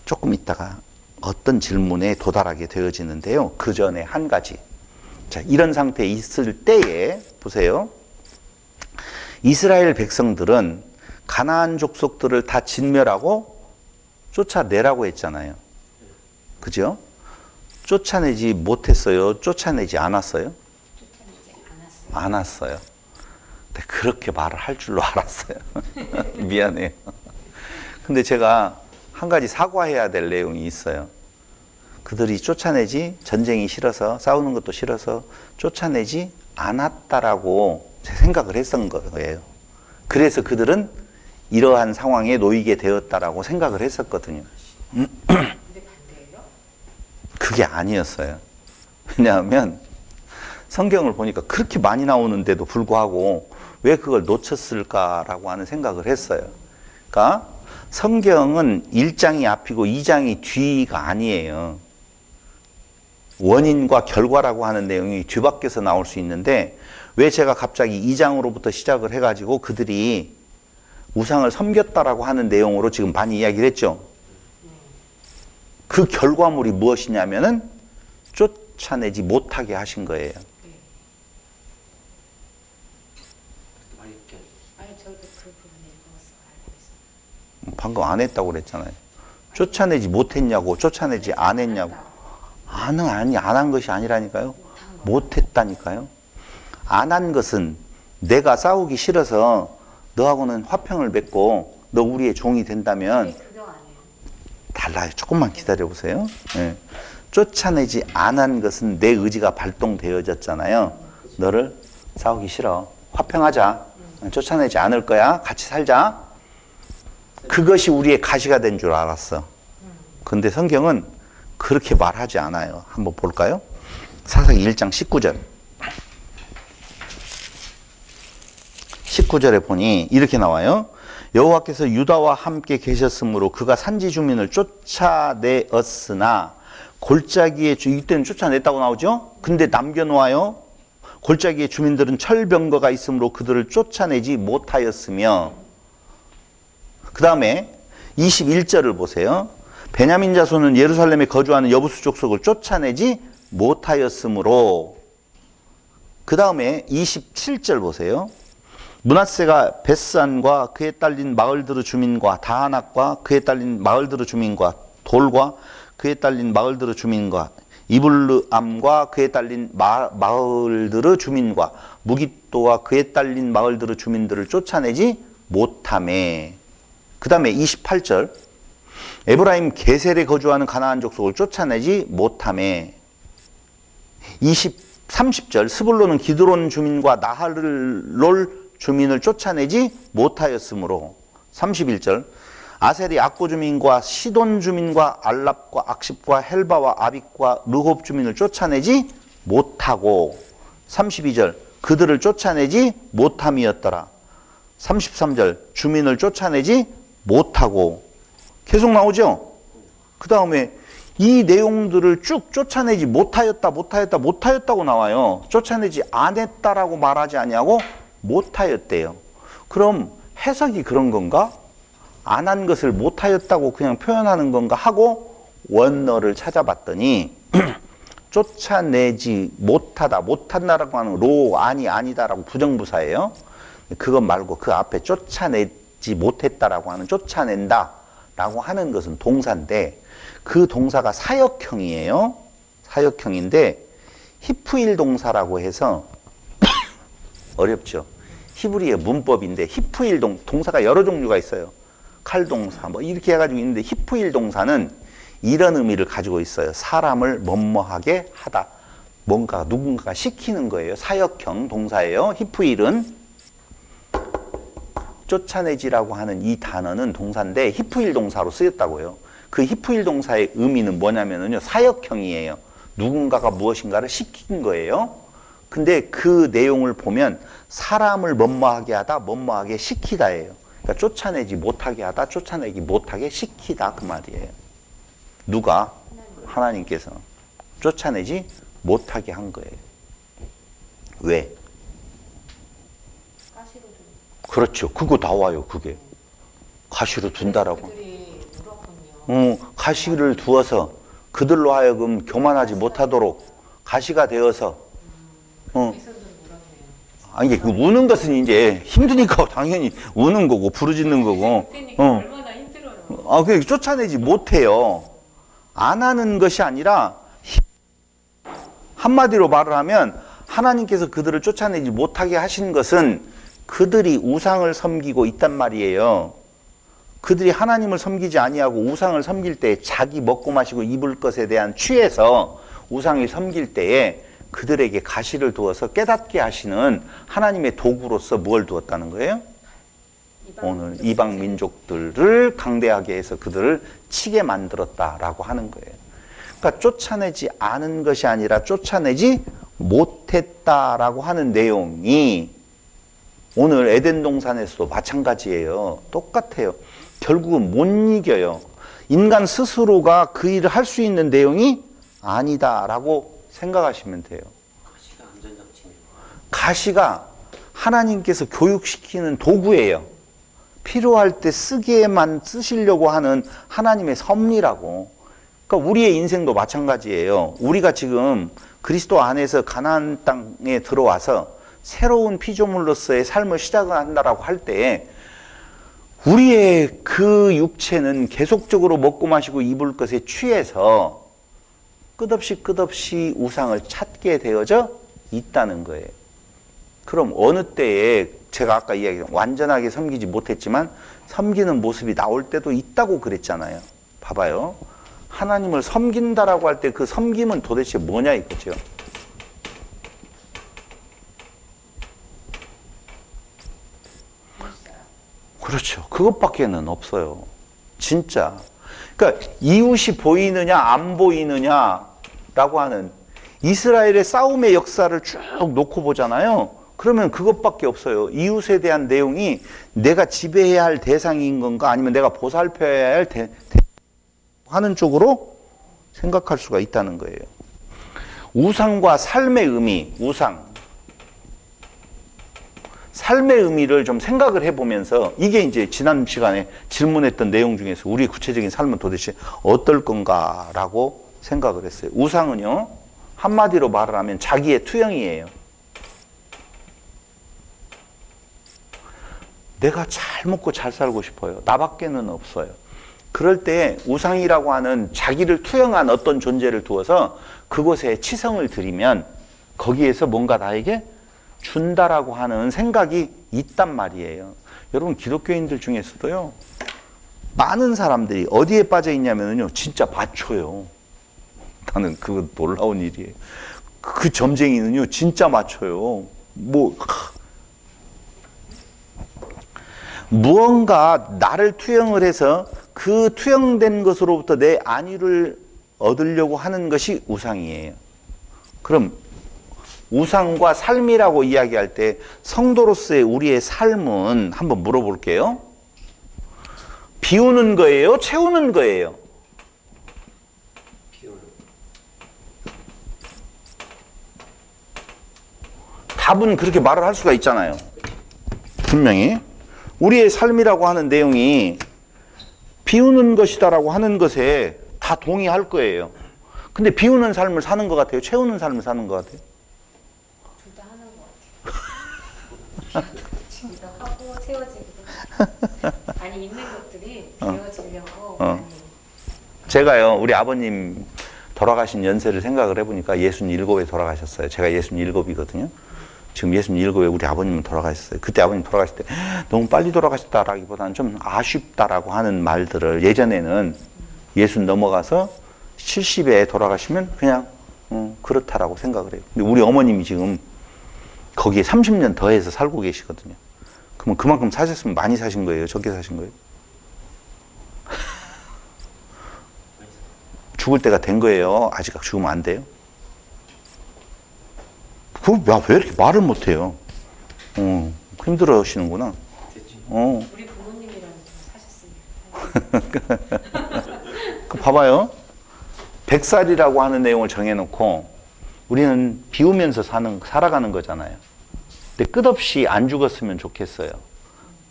조금 있다가 어떤 질문에 도달하게 되어지는데요. 그 전에 한 가지. 자, 이런 상태에 있을 때에 보세요. 이스라엘 백성들은 가나안 족속들을 다 진멸하고 쫓아내라고 했잖아요. 그죠? 쫓아내지 못했어요? 쫓아내지 않았어요? 않았어요. 근데 그렇게 말을 할 줄로 알았어요. 미안해요. 근데 제가 한 가지 사과해야 될 내용이 있어요. 그들이 전쟁이 싫어서, 싸우는 것도 싫어서 쫓아내지 않았다라고 제 생각을 했던 거예요. 그래서 그들은 이러한 상황에 놓이게 되었다라고 생각을 했었거든요. 근데 반대예요? 그게 아니었어요. 왜냐하면 성경을 보니까 그렇게 많이 나오는데도 불구하고 왜 그걸 놓쳤을까라고 하는 생각을 했어요. 그러니까 성경은 1장이 앞이고 2장이 뒤가 아니에요. 원인과 결과라고 하는 내용이 뒤바뀌어서 나올 수 있는데 왜 제가 갑자기 2장으로부터 시작을 해가지고 그들이 우상을 섬겼다라고 하는 내용으로 지금 많이 이야기를 했죠. 그 결과물이 무엇이냐면은 쫓아내지 못하게 하신 거예요. 아니, 저도 그 부분에 읽어서 알고 있어요. 방금 안 했다고 그랬잖아요. 쫓아내지 못했냐고, 쫓아내지 안 했냐고. 안 한 것이 아니라니까요. 못했다니까요. 안 한 것은 내가 싸우기 싫어서 너하고는 화평을 맺고 너 우리의 종이 된다면 그거 아니에요? 달라요. 조금만 기다려 보세요. 예. 쫓아내지 않은 것은 내 의지가 발동되어졌잖아요. 너를 싸우기 싫어. 화평하자. 쫓아내지 않을 거야. 같이 살자. 그것이 우리의 가시가 된 줄 알았어. 근데 성경은 그렇게 말하지 않아요. 한번 볼까요? 사사기 1장 19절. 19절에 보니 이렇게 나와요. 여호와께서 유다와 함께 계셨으므로 그가 산지 주민을 쫓아내었으나 골짜기에 이때는 쫓아냈다고 나오죠. 근데 남겨놓아요. 골짜기의 주민들은 철병거가 있으므로 그들을 쫓아내지 못하였으며, 그 다음에 21절을 보세요. 베냐민 자손은 예루살렘에 거주하는 여부수 족속을 쫓아내지 못하였으므로, 그 다음에 27절 보세요. 므낫세가 벳산과 그에 딸린 마을들의 주민과 다하낙과 그에 딸린 마을들의 주민과 돌과 그에 딸린 마을들의 주민과 이블르암과 그에 딸린 마을들의 주민과 무깃도와 그에 딸린 마을들의 주민들을 쫓아내지 못하매. 그 다음에 28절. 에브라임 게셀에 거주하는 가나안 족속을 쫓아내지 못하매. 30절. 스불론은 기드론 주민과 나할롤 주민을 쫓아내지 못하였으므로. 31절. 아셀이 악고 주민과 시돈 주민과 알랍과 악십과 헬바와 아빅과 르홉 주민을 쫓아내지 못하고. 32절. 그들을 쫓아내지 못함이었더라. 33절. 주민을 쫓아내지 못하고. 계속 나오죠. 그 다음에 이 내용들을 쭉 쫓아내지 못하였다고 나와요. 쫓아내지 않았다라고 말하지 아니하고 못하였대요. 그럼 해석이 그런 건가? 안 한 것을 못하였다고 그냥 표현하는 건가 하고 원어를 찾아봤더니 쫓아내지 못한다라고 하는 로, 아니다라고 부정부사예요. 그것 말고 그 앞에 쫓아내지 못했다라고 하는 쫓아낸다라고 하는 것은 동사인데, 그 동사가 사역형이에요. 사역형인데 히프일 동사라고 해서 어렵죠. 히브리의 문법인데 히프일 동사가 여러 종류가 있어요. 칼동사 뭐 이렇게 해가지고 있는데 히프일 동사는 이런 의미를 가지고 있어요. 사람을 뭐뭐하게 하다. 뭔가 누군가가 시키는 거예요. 사역형 동사예요. 히프일은. 쫓아내지라고 하는 이 단어는 동사인데 히프일 동사로 쓰였다고요. 그 히프일 동사의 의미는 뭐냐면요. 사역형이에요. 누군가가 무엇인가를 시킨 거예요. 근데 그 내용을 보면 사람을 뭐뭐하게 하다, 뭐뭐하게 시키다예요. 그러니까 쫓아내지 못하게 하다, 쫓아내기 못하게 시키다 그 말이에요. 누가? 하나님께서 쫓아내지 못하게 한 거예요. 왜? 가시로 좀. 그렇죠. 그거 나와요. 그게 가시로 둔다라고. 그들이 물었군요. 가시를 두어서 그들로 하여금 교만하지 못하도록 가시가 되어서. 백성들을 물었네요. 아니 그 우는 것은 이제 힘드니까 당연히 우는 거고 부르짖는 거고. 그러니까 얼마나 힘들어요. 아, 그 쫓아내지 못해요. 안 하는 것이 아니라 한마디로 말을 하면 하나님께서 그들을 쫓아내지 못하게 하신 것은 그들이 우상을 섬기고 있단 말이에요. 그들이 하나님을 섬기지 아니하고 우상을 섬길 때 자기 먹고 마시고 입을 것에 대한 취해서 우상을 섬길 때에 그들에게 가시를 두어서 깨닫게 하시는 하나님의 도구로서 뭘 두었다는 거예요? 오늘 이방 민족들을 강대하게 해서 그들을 치게 만들었다라고 하는 거예요. 그러니까 쫓아내지 않은 것이 아니라 쫓아내지 못했다라고 하는 내용이 오늘 에덴 동산에서도 마찬가지예요. 똑같아요. 결국은 못 이겨요. 인간 스스로가 그 일을 할 수 있는 내용이 아니다라고 생각하시면 돼요. 가시가 안전장치네요. 가시가 하나님께서 교육시키는 도구예요. 필요할 때 쓰기에만 쓰시려고 하는 하나님의 섭리라고. 그러니까 우리의 인생도 마찬가지예요. 우리가 지금 그리스도 안에서 가나안 땅에 들어와서 새로운 피조물로서의 삶을 시작을 한다라고 할 때에 우리의 그 육체는 계속적으로 먹고 마시고 입을 것에 취해서 끝없이 우상을 찾게 되어져 있다는 거예요. 그럼 어느 때에 제가 아까 이야기한 완전하게 섬기지 못했지만 섬기는 모습이 나올 때도 있다고 그랬잖아요. 봐봐요. 하나님을 섬긴다라고 할 때 그 섬김은 도대체 뭐냐 이거죠. 그렇죠. 그것밖에는 없어요. 진짜. 그러니까 이웃이 보이느냐 안 보이느냐라고 하는 이스라엘의 싸움의 역사를 쭉 놓고 보잖아요. 그러면 그것밖에 없어요. 이웃에 대한 내용이 내가 지배해야 할 대상인 건가 아니면 내가 보살펴야 할 하는 쪽으로 생각할 수가 있다는 거예요. 우상과 삶의 의미, 삶의 의미를 좀 생각을 해보면서 이게 이제 지난 시간에 질문했던 내용 중에서 우리의 구체적인 삶은 도대체 어떨 건가라고 생각을 했어요. 우상은요, 한마디로 말을 하면 자기의 투영이에요. 내가 잘 먹고 잘 살고 싶어요. 나밖에는 없어요. 그럴 때 우상이라고 하는 자기를 투영한 어떤 존재를 두어서 그곳에 치성을 드리면 거기에서 뭔가 나에게 준다라고 하는 생각이 있단 말이에요. 여러분 기독교인들 중에서도요, 많은 사람들이 어디에 빠져 있냐면요, 진짜 맞춰요. 나는 그거 놀라운 일이에요. 그 점쟁이는요, 진짜 맞춰요. 무언가 나를 투영을 해서 그 투영된 것으로부터 내 안위를 얻으려고 하는 것이 우상이에요. 그럼 우상과 삶이라고 이야기할 때 성도로서의 우리의 삶은 한번 물어볼게요. 비우는 거예요? 채우는 거예요? 답은 그렇게 말을 할 수가 있잖아요. 분명히 우리의 삶이라고 하는 내용이 비우는 것이다라고 하는 것에 다 동의할 거예요. 근데 비우는 삶을 사는 것 같아요? 채우는 삶을 사는 것 같아요? 둘 다 하는 것 같아요. 둘 다 하고 채워지기도 하고. 아니 있는 것들이 비워지려고 많이. 제가요, 우리 아버님 돌아가신 연세를 생각을 해보니까 67에 돌아가셨어요. 제가 67이거든요. 지금 67에 우리 아버님은 돌아가셨어요. 그때 아버님 돌아가실 때 너무 빨리 돌아가셨다라기보다는 좀 아쉽다라고 하는 말들을 예전에는 60 넘어가서 70에 돌아가시면 그냥 그렇다라고 생각을 해요. 근데 우리 어머님이 지금 거기에 30년 더해서 살고 계시거든요. 그러면 그만큼 사셨으면 많이 사신 거예요? 적게 사신 거예요? 죽을 때가 된 거예요? 아직 죽으면 안 돼요? 왜 이렇게 말을 못해요? 힘들어 하시는구나. 우리 부모님이랑 사셨으니까. 봐봐요. 100살이라고 하는 내용을 정해놓고 우리는 비우면서 살아가는 거잖아요. 근데 끝없이 안 죽었으면 좋겠어요.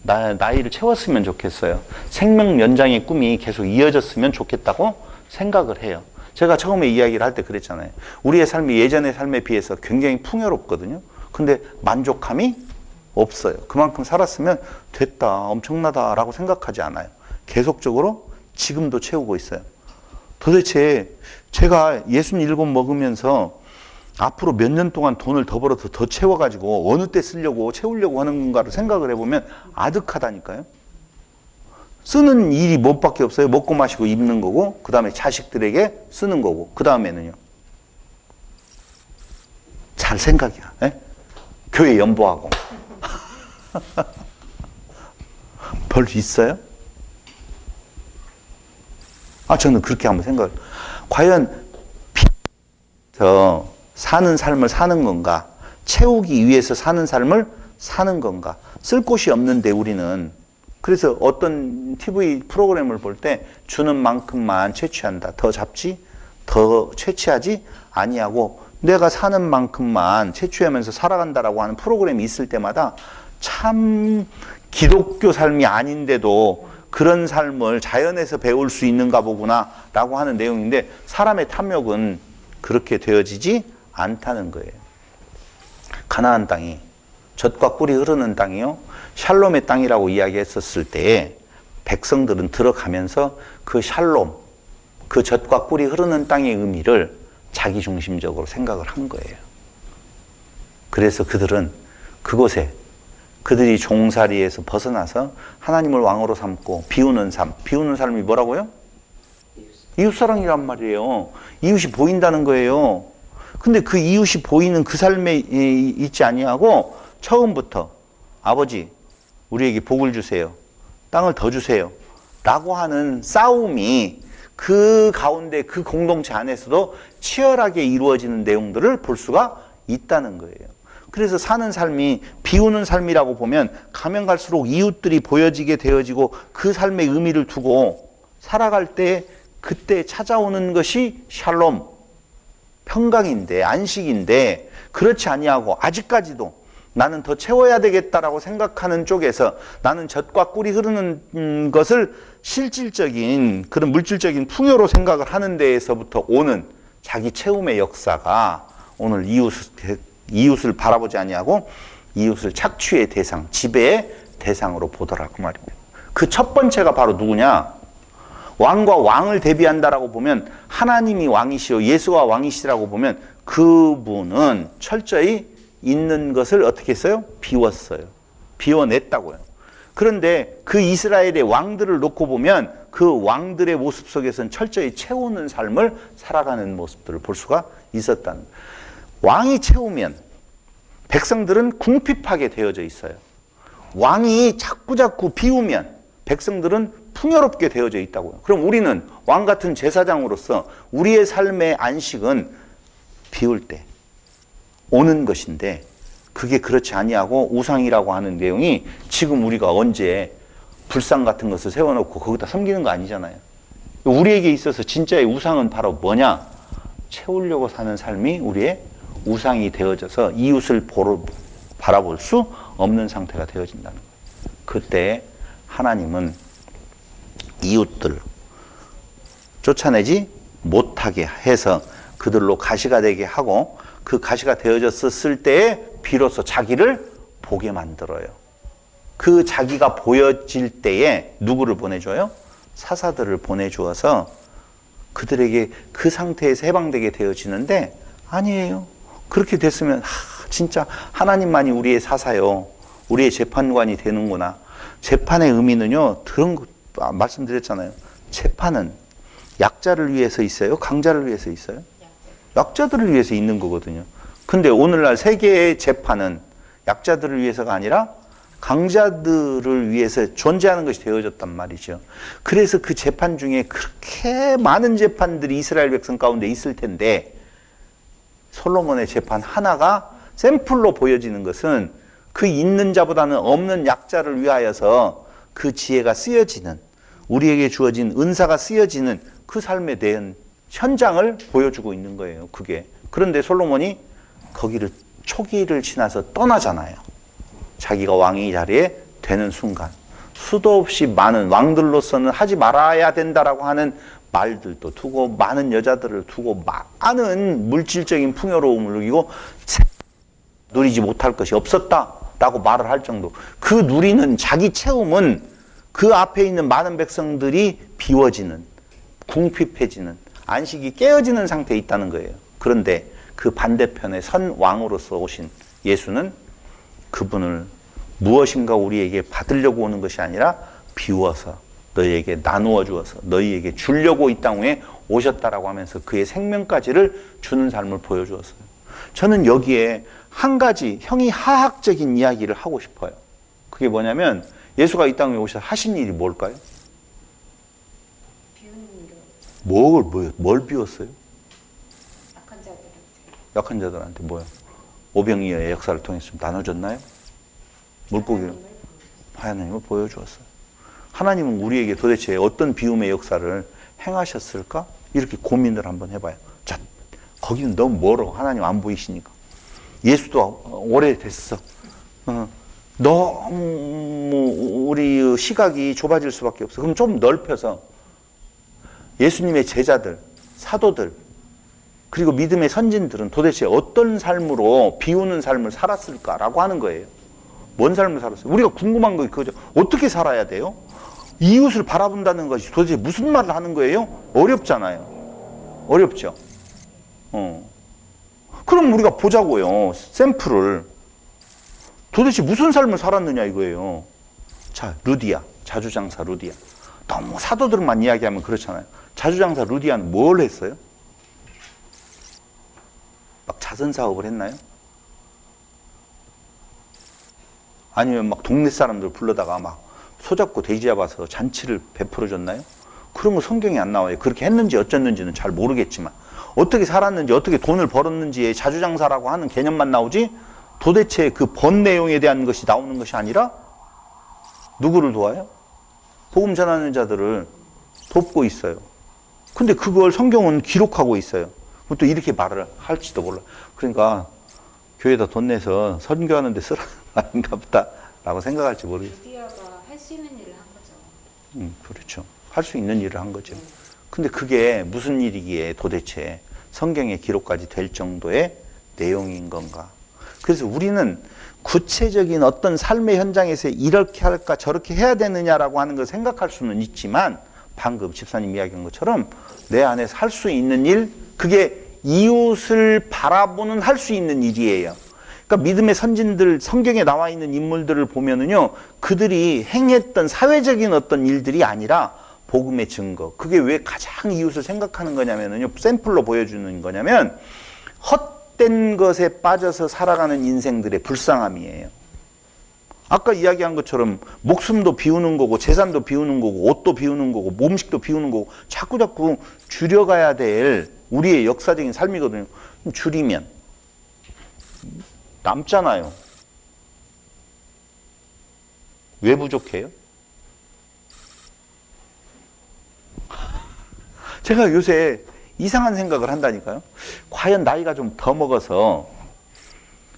나이를 채웠으면 좋겠어요. 생명 연장의 꿈이 계속 이어졌으면 좋겠다고 생각을 해요. 제가 처음에 이야기를 할 때 그랬잖아요. 우리의 삶이 예전의 삶에 비해서 굉장히 풍요롭거든요. 근데 만족함이 없어요. 그만큼 살았으면 됐다, 엄청나다라고 생각하지 않아요. 계속적으로 지금도 채우고 있어요. 도대체 제가 67 먹으면서 앞으로 몇 년 동안 돈을 더 벌어서 더 채워가지고 어느 때 쓰려고 채우려고 하는 건가를 생각을 해보면 아득하다니까요. 쓰는 일이 뭐밖에 없어요. 먹고 마시고 입는 거고, 그 다음에 자식들에게 쓰는 거고, 그 다음에는요. 잘 생각이야. 에? 교회 연보하고. 별 있어요? 저는 그렇게 한번 생각을. 과연 사는 삶을 사는 건가? 채우기 위해서 사는 삶을 사는 건가? 쓸 곳이 없는데 우리는. 그래서 어떤 TV 프로그램을 볼 때 주는 만큼만 채취한다. 더 잡지, 더 채취하지 아니하고 내가 사는 만큼만 채취하면서 살아간다라고 하는 프로그램이 있을 때마다 참 기독교 삶이 아닌데도 그런 삶을 자연에서 배울 수 있는가 보구나 라고 하는 내용인데, 사람의 탐욕은 그렇게 되어지지 않다는 거예요. 가나안 땅이, 젖과 꿀이 흐르는 땅이요, 샬롬의 땅이라고 이야기했었을 때 백성들은 들어가면서 그 샬롬, 그 젖과 꿀이 흐르는 땅의 의미를 자기중심적으로 생각을 한 거예요. 그래서 그들은 그곳에 그들이 종살이에서 벗어나서 하나님을 왕으로 삼고 비우는 삶. 비우는 삶이 뭐라고요? 이웃사랑이란 말이에요. 이웃이 보인다는 거예요. 근데 그 이웃이 보이는 그 삶에 있지 아니하고 처음부터 아버지 우리에게 복을 주세요. 땅을 더 주세요. 라고 하는 싸움이 그 가운데 그 공동체 안에서도 치열하게 이루어지는 내용들을 볼 수가 있다는 거예요. 그래서 사는 삶이 비우는 삶이라고 보면 가면 갈수록 이웃들이 보여지게 되어지고 그 삶의 의미를 두고 살아갈 때 그때 찾아오는 것이 샬롬, 평강인데 안식인데 그렇지 아니하고 아직까지도 나는 더 채워야 되겠다라고 생각하는 쪽에서 나는 젖과 꿀이 흐르는 것을 실질적인 그런 물질적인 풍요로 생각을 하는 데에서부터 오는 자기 채움의 역사가 오늘 이웃을 바라보지 아니하고 이웃을 착취의 대상, 지배의 대상으로 보더라고 말입니다. 그 첫 번째가 바로 누구냐? 왕과 왕을 대비한다라고 보면 하나님이 왕이시오 예수가 왕이시라고 보면 그분은 철저히 있는 것을 어떻게 했어요? 비웠어요. 비워냈다고요. 그런데 그 이스라엘의 왕들을 놓고 보면 그 왕들의 모습 속에서는 철저히 채우는 삶을 살아가는 모습들을 볼 수가 있었다는 거예요. 왕이 채우면 백성들은 궁핍하게 되어져 있어요. 왕이 자꾸자꾸 비우면 백성들은 풍요롭게 되어져 있다고요. 그럼 우리는 왕 같은 제사장으로서 우리의 삶의 안식은 비울 때 오는 것인데 그게 그렇지 아니하고 우상이라고 하는 내용이 지금 우리가 언제 불상 같은 것을 세워놓고 거기다 섬기는 거 아니잖아요. 우리에게 있어서 진짜의 우상은 바로 뭐냐? 채우려고 사는 삶이 우리의 우상이 되어져서 이웃을 바라볼 수 없는 상태가 되어진다는 거예요. 그때 하나님은 이웃들 쫓아내지 못하게 해서 그들로 가시가 되게 하고 그 가시가 되어졌을 때에 비로소 자기를 보게 만들어요. 그 자기가 보여질 때에 누구를 보내줘요? 사사들을 보내주어서 그들에게 그 상태에서 해방되게 되어지는데 아니에요. 그렇게 됐으면 진짜 하나님만이 우리의 사사요. 우리의 재판관이 되는구나. 재판의 의미는요. 그런 거 말씀드렸잖아요. 재판은 약자를 위해서 있어요? 강자를 위해서 있어요? 약자들을 위해서 있는 거거든요. 근데 오늘날 세계의 재판은 약자들을 위해서가 아니라 강자들을 위해서 존재하는 것이 되어졌단 말이죠. 그래서 그 재판 중에 그렇게 많은 재판들이 이스라엘 백성 가운데 있을 텐데 솔로몬의 재판 하나가 샘플로 보여지는 것은 그 있는 자보다는 없는 약자를 위하여서 그 지혜가 쓰여지는 우리에게 주어진 은사가 쓰여지는 그 삶에 대한 현장을 보여주고 있는 거예요. 그게. 그런데 솔로몬이 거기를 초기를 지나서 떠나잖아요. 자기가 왕의 자리에 되는 순간 수도 없이 많은 왕들로서는 하지 말아야 된다라고 하는 말들도 두고 많은 여자들을 두고 많은 물질적인 풍요로움을 누리고 누리지 못할 것이 없었다라고 말을 할 정도. 그 누리는 자기 채움은 그 앞에 있는 많은 백성들이 비워지는 궁핍해지는 안식이 깨어지는 상태에 있다는 거예요. 그런데 그 반대편에 선 왕으로서 오신 예수는 그분을 무엇인가 우리에게 받으려고 오는 것이 아니라 비워서 너희에게 나누어 주어서 너희에게 주려고 이 땅에 오셨다라고 하면서 그의 생명까지를 주는 삶을 보여주었어요. 저는 여기에 한 가지 형이하학적인 이야기를 하고 싶어요. 그게 뭐냐면 예수가 이 땅에 오셔서 하신 일이 뭘까요? 비우는 일을 뭘 비웠어요? 약한 자들한테. 약한 자들한테 뭐요? 오병이어의 역사를 통해서 좀 나눠줬나요? 물고기를 하나님을 보여주었어요. 하나님은 우리에게 도대체 어떤 비움의 역사를 행하셨을까? 이렇게 고민을 한번 해봐요. 자, 거기는 너무 멀어. 하나님 안 보이시니까. 예수도 오래됐어. 너무 우리 시각이 좁아질 수밖에 없어. 그럼 좀 넓혀서 예수님의 제자들, 사도들, 그리고 믿음의 선진들은 도대체 어떤 삶으로 비우는 삶을 살았을까라고 하는 거예요. 뭔 삶을 살았어요? 우리가 궁금한 거 그거죠. 어떻게 살아야 돼요? 이웃을 바라본다는 것이 도대체 무슨 말을 하는 거예요? 어렵잖아요. 어렵죠. 그럼 우리가 보자고요. 샘플을. 도대체 무슨 삶을 살았느냐 이거예요. 자, 루디아. 자주장사 루디아. 너무 사도들만 이야기하면 그렇잖아요. 자주장사 루디안 뭘 했어요? 막 자선 사업을 했나요? 아니면 막 동네 사람들 불러다가 막 소잡고 돼지 잡아서 잔치를 베풀어 줬나요? 그런 거 성경에 안 나와요. 그렇게 했는지 어쨌는지는 잘 모르겠지만 어떻게 살았는지 어떻게 돈을 벌었는지에 자주장사라고 하는 개념만 나오지 도대체 그 번 내용에 대한 것이 나오는 것이 아니라 누구를 도와요? 복음 전하는 자들을 돕고 있어요. 근데 그걸 성경은 기록하고 있어요. 또 이렇게 말을 할지도 몰라. 그러니까 교회에다 돈 내서 선교하는 데 쓰라는 거 아닌가 보다 라고 생각할지 모르겠어요. 루디아가 할 수 있는 일을 한 거죠. 그렇죠. 할 수 있는 일을 한 거죠. 근데 그게 무슨 일이기에 도대체 성경의 기록까지 될 정도의 내용인 건가? 그래서 우리는 구체적인 어떤 삶의 현장에서 이렇게 할까 저렇게 해야 되느냐라고 하는 걸 생각할 수는 있지만 방금 집사님 이야기한 것처럼 내 안에서 할 수 있는 일, 그게 이웃을 바라보는 할 수 있는 일이에요. 그러니까 믿음의 선진들, 성경에 나와 있는 인물들을 보면은요, 그들이 행했던 사회적인 어떤 일들이 아니라 복음의 증거. 그게 왜 가장 이웃을 생각하는 거냐면은요, 샘플로 보여주는 거냐면 헛된 것에 빠져서 살아가는 인생들의 불쌍함이에요. 아까 이야기한 것처럼 목숨도 비우는 거고 재산도 비우는 거고 옷도 비우는 거고 몸식도 비우는 거고 자꾸 줄여가야 될 우리의 역사적인 삶이거든요. 줄이면 남잖아요. 왜 부족해요? 제가 요새 이상한 생각을 한다니까요. 과연 나이가 좀 더 먹어서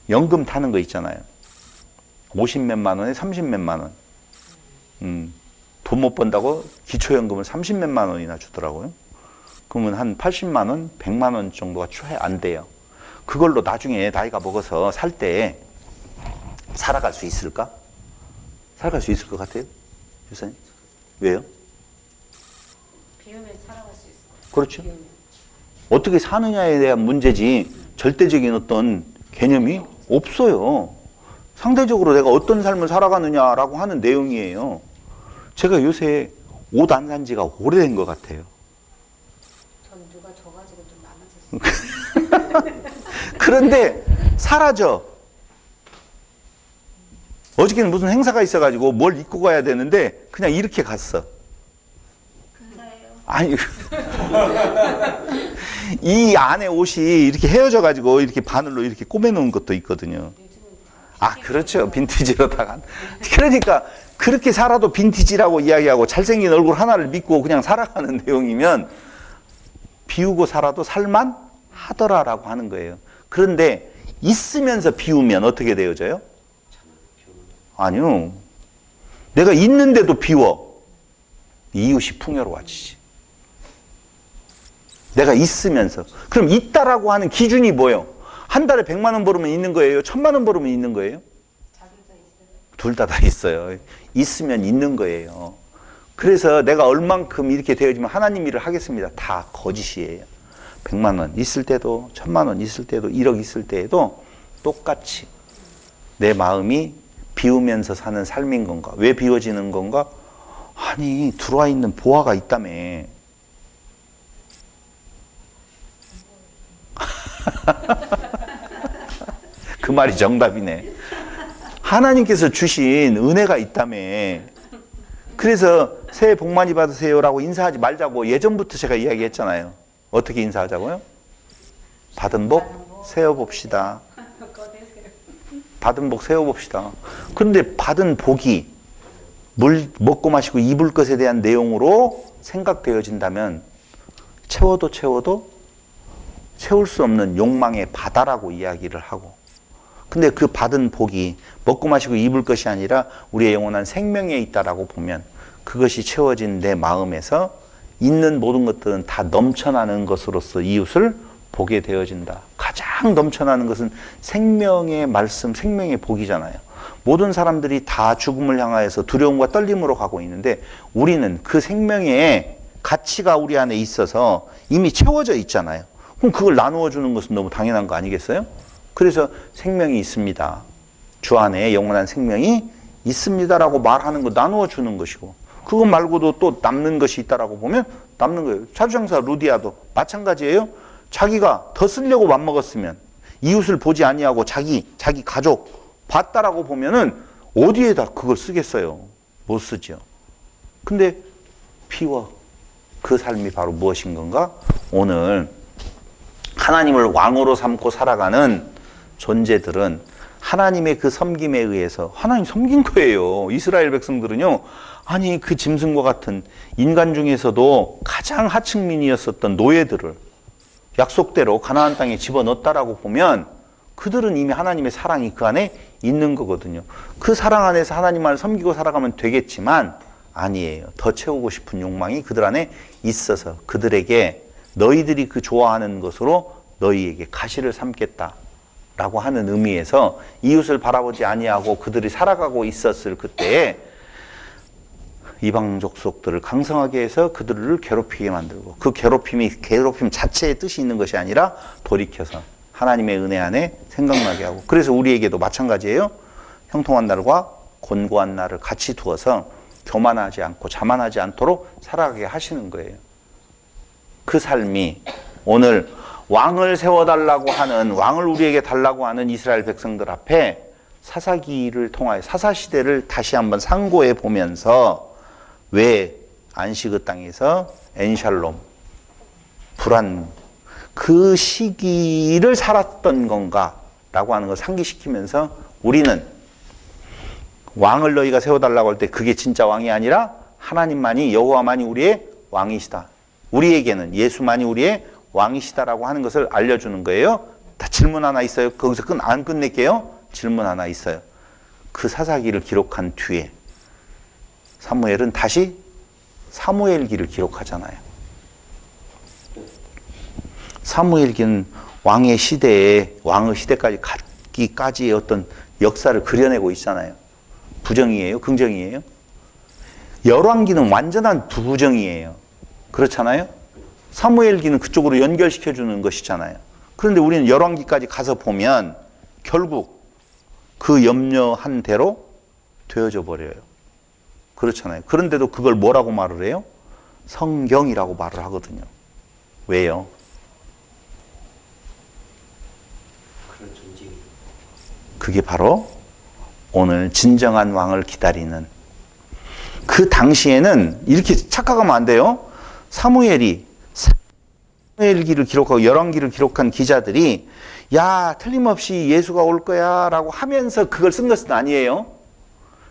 연금 타는 거 있잖아요. 50몇만 원에 30몇만 원. 돈 못 번다고 기초연금을 30몇만 원이나 주더라고요. 그러면 한 80만 원, 100만 원 정도가 채 안 돼요. 그걸로 나중에 나이가 먹어서 살 때 살아갈 수 있을까? 살아갈 수 있을 것 같아요? 교사님? 왜요? 비우면 살아갈 수 있을 거예요. 그렇죠. 비우면. 어떻게 사느냐에 대한 문제지 절대적인 어떤 개념이 없어요. 상대적으로 내가 어떤 삶을 살아가느냐라고 하는 내용이에요. 제가 요새 옷 안 산 지가 오래된 것 같아요. 전 누가 져가지고 좀 많아졌어요. 그런데 사라져. 어저께는 무슨 행사가 있어가지고 뭘 입고 가야 되는데 그냥 이렇게 갔어. 감사해요. 아니 이 안에 옷이 이렇게 헤어져가지고 이렇게 바늘로 이렇게 꼬매놓은 것도 있거든요. 아, 그렇죠. 빈티지로다가. 그러니까 그렇게 살아도 빈티지라고 이야기하고 잘생긴 얼굴 하나를 믿고 그냥 살아가는 내용이면 비우고 살아도 살만 하더라라고 하는 거예요. 그런데 있으면서 비우면 어떻게 되어져요? 아니요. 내가 있는데도 비워. 이웃이 풍요로워지지. 내가 있으면서. 그럼 있다라고 하는 기준이 뭐예요? 한 달에 100만 원 벌으면 있는 거예요? 1000만 원 벌으면 있는 거예요? 둘 다 있어요. 있으면 있는 거예요. 그래서 내가 얼만큼 이렇게 되어지면 하나님 일을 하겠습니다. 다 거짓이에요. 100만 원 있을 때도 1000만 원 있을 때도 1억 있을 때에도 똑같이 내 마음이 비우면서 사는 삶인 건가? 왜 비워지는 건가? 아니 들어와 있는 보화가 있다며. 그 말이 정답이네. 하나님께서 주신 은혜가 있다며. 그래서 새해 복 많이 받으세요라고 인사하지 말자고 예전부터 제가 이야기했잖아요. 어떻게 인사하자고요? 받은 복 세어봅시다. 받은 복 세어봅시다. 그런데 받은 복이 물 먹고 마시고 입을 것에 대한 내용으로 생각되어진다면 채워도 채울 수 없는 욕망의 바다라고 이야기를 하고, 근데 그 받은 복이 먹고 마시고 입을 것이 아니라 우리의 영원한 생명에 있다라고 보면 그것이 채워진 내 마음에서 있는 모든 것들은 다 넘쳐나는 것으로서 이웃을 보게 되어진다. 가장 넘쳐나는 것은 생명의 말씀, 생명의 복이잖아요. 모든 사람들이 다 죽음을 향하여서 두려움과 떨림으로 가고 있는데 우리는 그 생명의 가치가 우리 안에 있어서 이미 채워져 있잖아요. 그럼 그걸 나누어 주는 것은 너무 당연한 거 아니겠어요? 그래서 생명이 있습니다. 주 안에 영원한 생명이 있습니다라고 말하는 거 나누어 주는 것이고, 그거 말고도 또 남는 것이 있다라고 보면 남는 거예요. 차주장사 루디아도 마찬가지예요. 자기가 더 쓰려고 맘먹었으면 이웃을 보지 아니하고 자기 가족 봤다라고 보면은 어디에다 그걸 쓰겠어요? 못 쓰죠. 근데 피와 그 삶이 바로 무엇인 건가? 오늘 하나님을 왕으로 삼고 살아가는 존재들은 하나님의 그 섬김에 의해서 하나님 섬긴 거예요. 이스라엘 백성들은요. 아니 그 짐승과 같은 인간 중에서도 가장 하층민이었었던 노예들을 약속대로 가나안 땅에 집어넣었다라고 보면 그들은 이미 하나님의 사랑이 그 안에 있는 거거든요. 그 사랑 안에서 하나님만 섬기고 살아가면 되겠지만 아니에요. 더 채우고 싶은 욕망이 그들 안에 있어서 그들에게 너희들이 그 좋아하는 것으로 너희에게 가시를 삼겠다라고 하는 의미에서 이웃을 바라보지 아니하고 그들이 살아가고 있었을 그때에 이방 족속들을 강성하게 해서 그들을 괴롭히게 만들고 그 괴롭힘 자체의 뜻이 있는 것이 아니라 돌이켜서 하나님의 은혜 안에 생각나게 하고 그래서 우리에게도 마찬가지예요. 형통한 날과 곤고한 날을 같이 두어서 교만하지 않고 자만하지 않도록 살아가게 하시는 거예요. 그 삶이 오늘 왕을 세워달라고 하는 왕을 우리에게 달라고 하는 이스라엘 백성들 앞에 사사기를 통하여 사사시대를 다시 한번 상고해 보면서 왜 안식의 땅에서 엔샬롬 불안 그 시기를 살았던 건가라고 하는 걸 상기시키면서 우리는 왕을 너희가 세워달라고 할 때 그게 진짜 왕이 아니라 하나님만이 여호와만이 우리의 왕이시다. 우리에게는 예수만이 우리의 왕이시다라고 하는 것을 알려주는 거예요. 다 질문 하나 있어요. 거기서 안 끝낼게요. 질문 하나 있어요. 그 사사기를 기록한 뒤에 사무엘은 다시 사무엘기를 기록하잖아요. 사무엘기는 왕의 시대까지 가기까지의 어떤 역사를 그려내고 있잖아요. 부정이에요? 긍정이에요? 열왕기는 완전한 부정이에요. 그렇잖아요? 사무엘기는 그쪽으로 연결시켜주는 것이잖아요. 그런데 우리는 열왕기까지 가서 보면 결국 그 염려한 대로 되어져 버려요. 그렇잖아요. 그런데도 그걸 뭐라고 말을 해요? 성경이라고 말을 하거든요. 왜요? 그런 존재. 그게 바로 오늘 진정한 왕을 기다리는 그 당시에는 이렇게 착각하면 안 돼요. 사무엘기를 기록하고 열왕기를 기록한 기자들이 야 틀림없이 예수가 올 거야 라고 하면서 그걸 쓴 것은 아니에요.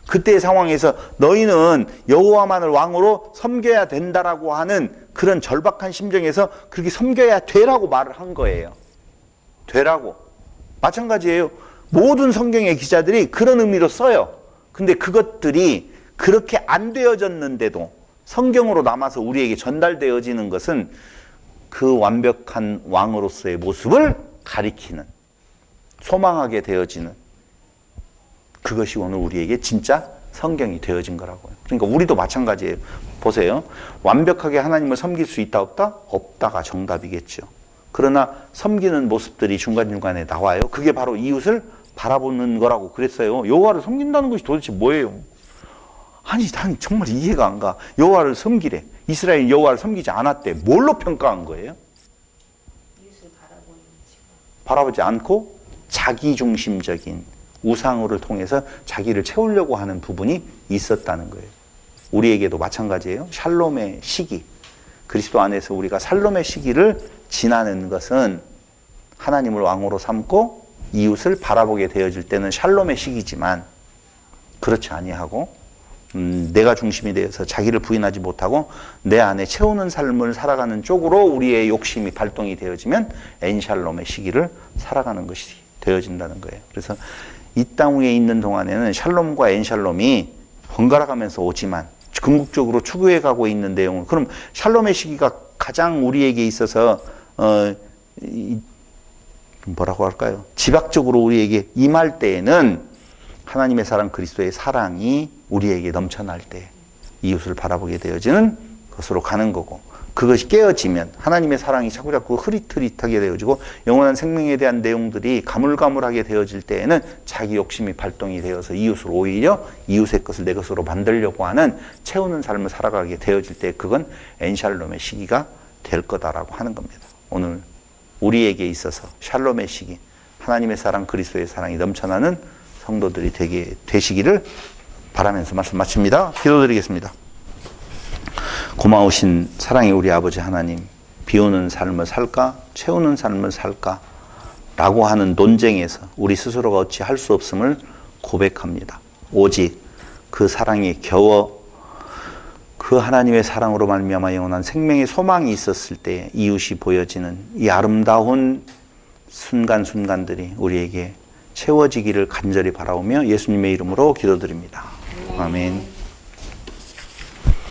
그때의 상황에서 너희는 여호와만을 왕으로 섬겨야 된다라고 하는 그런 절박한 심정에서 그렇게 섬겨야 되라고 말을 한 거예요. 되라고. 마찬가지예요. 모든 성경의 기자들이 그런 의미로 써요. 근데 그것들이 그렇게 안 되어졌는데도 성경으로 남아서 우리에게 전달되어지는 것은 그 완벽한 왕으로서의 모습을 가리키는, 소망하게 되어지는 그것이 오늘 우리에게 진짜 성경이 되어진 거라고요. 그러니까 우리도 마찬가지예요. 보세요. 완벽하게 하나님을 섬길 수 있다 없다? 없다가 정답이겠죠. 그러나 섬기는 모습들이 중간중간에 나와요. 그게 바로 이웃을 바라보는 거라고 그랬어요. 여호와를 섬긴다는 것이 도대체 뭐예요? 아니 난 정말 이해가 안 가. 여호와를 섬기래. 이스라엘이 여호와를 섬기지 않았대. 뭘로 평가한 거예요? 이웃을 바라보는 지금. 바라보지 않고 자기중심적인 우상을 통해서 자기를 채우려고 하는 부분이 있었다는 거예요. 우리에게도 마찬가지예요. 샬롬의 시기. 그리스도 안에서 우리가 샬롬의 시기를 지나는 것은 하나님을 왕으로 삼고 이웃을 바라보게 되어질 때는 샬롬의 시기지만 그렇지 아니하고 내가 중심이 되어서 자기를 부인하지 못하고 내 안에 채우는 삶을 살아가는 쪽으로 우리의 욕심이 발동이 되어지면 엔샬롬의 시기를 살아가는 것이 되어진다는 거예요. 그래서 이 땅 위에 있는 동안에는 샬롬과 엔샬롬이 번갈아 가면서 오지만 궁극적으로 추구해 가고 있는 내용은 그럼 샬롬의 시기가 가장 우리에게 있어서 뭐라고 할까요? 지박적으로 우리에게 임할 때에는 하나님의 사랑 그리스도의 사랑이 우리에게 넘쳐날 때 이웃을 바라보게 되어지는 것으로 가는 거고 그것이 깨어지면 하나님의 사랑이 자꾸자꾸 흐릿흐릿하게 되어지고 영원한 생명에 대한 내용들이 가물가물하게 되어질 때에는 자기 욕심이 발동이 되어서 이웃을 오히려 이웃의 것을 내 것으로 만들려고 하는 채우는 삶을 살아가게 되어질 때 그건 엔샬롬의 시기가 될 거다라고 하는 겁니다. 오늘 우리에게 있어서 샬롬의 시기, 하나님의 사랑, 그리스도의 사랑이 넘쳐나는 성도들이 되시기를 바라면서 말씀 마칩니다. 기도드리겠습니다. 고마우신 사랑의 우리 아버지 하나님, 비우는 삶을 살까 채우는 삶을 살까 라고 하는 논쟁에서 우리 스스로가 어찌 할 수 없음을 고백합니다. 오직 그 사랑에 겨워 그 하나님의 사랑으로 말미암아 영원한 생명의 소망이 있었을 때 이웃이 보여지는 이 아름다운 순간순간들이 우리에게 채워지기를 간절히 바라오며 예수님의 이름으로 기도드립니다. 아멘.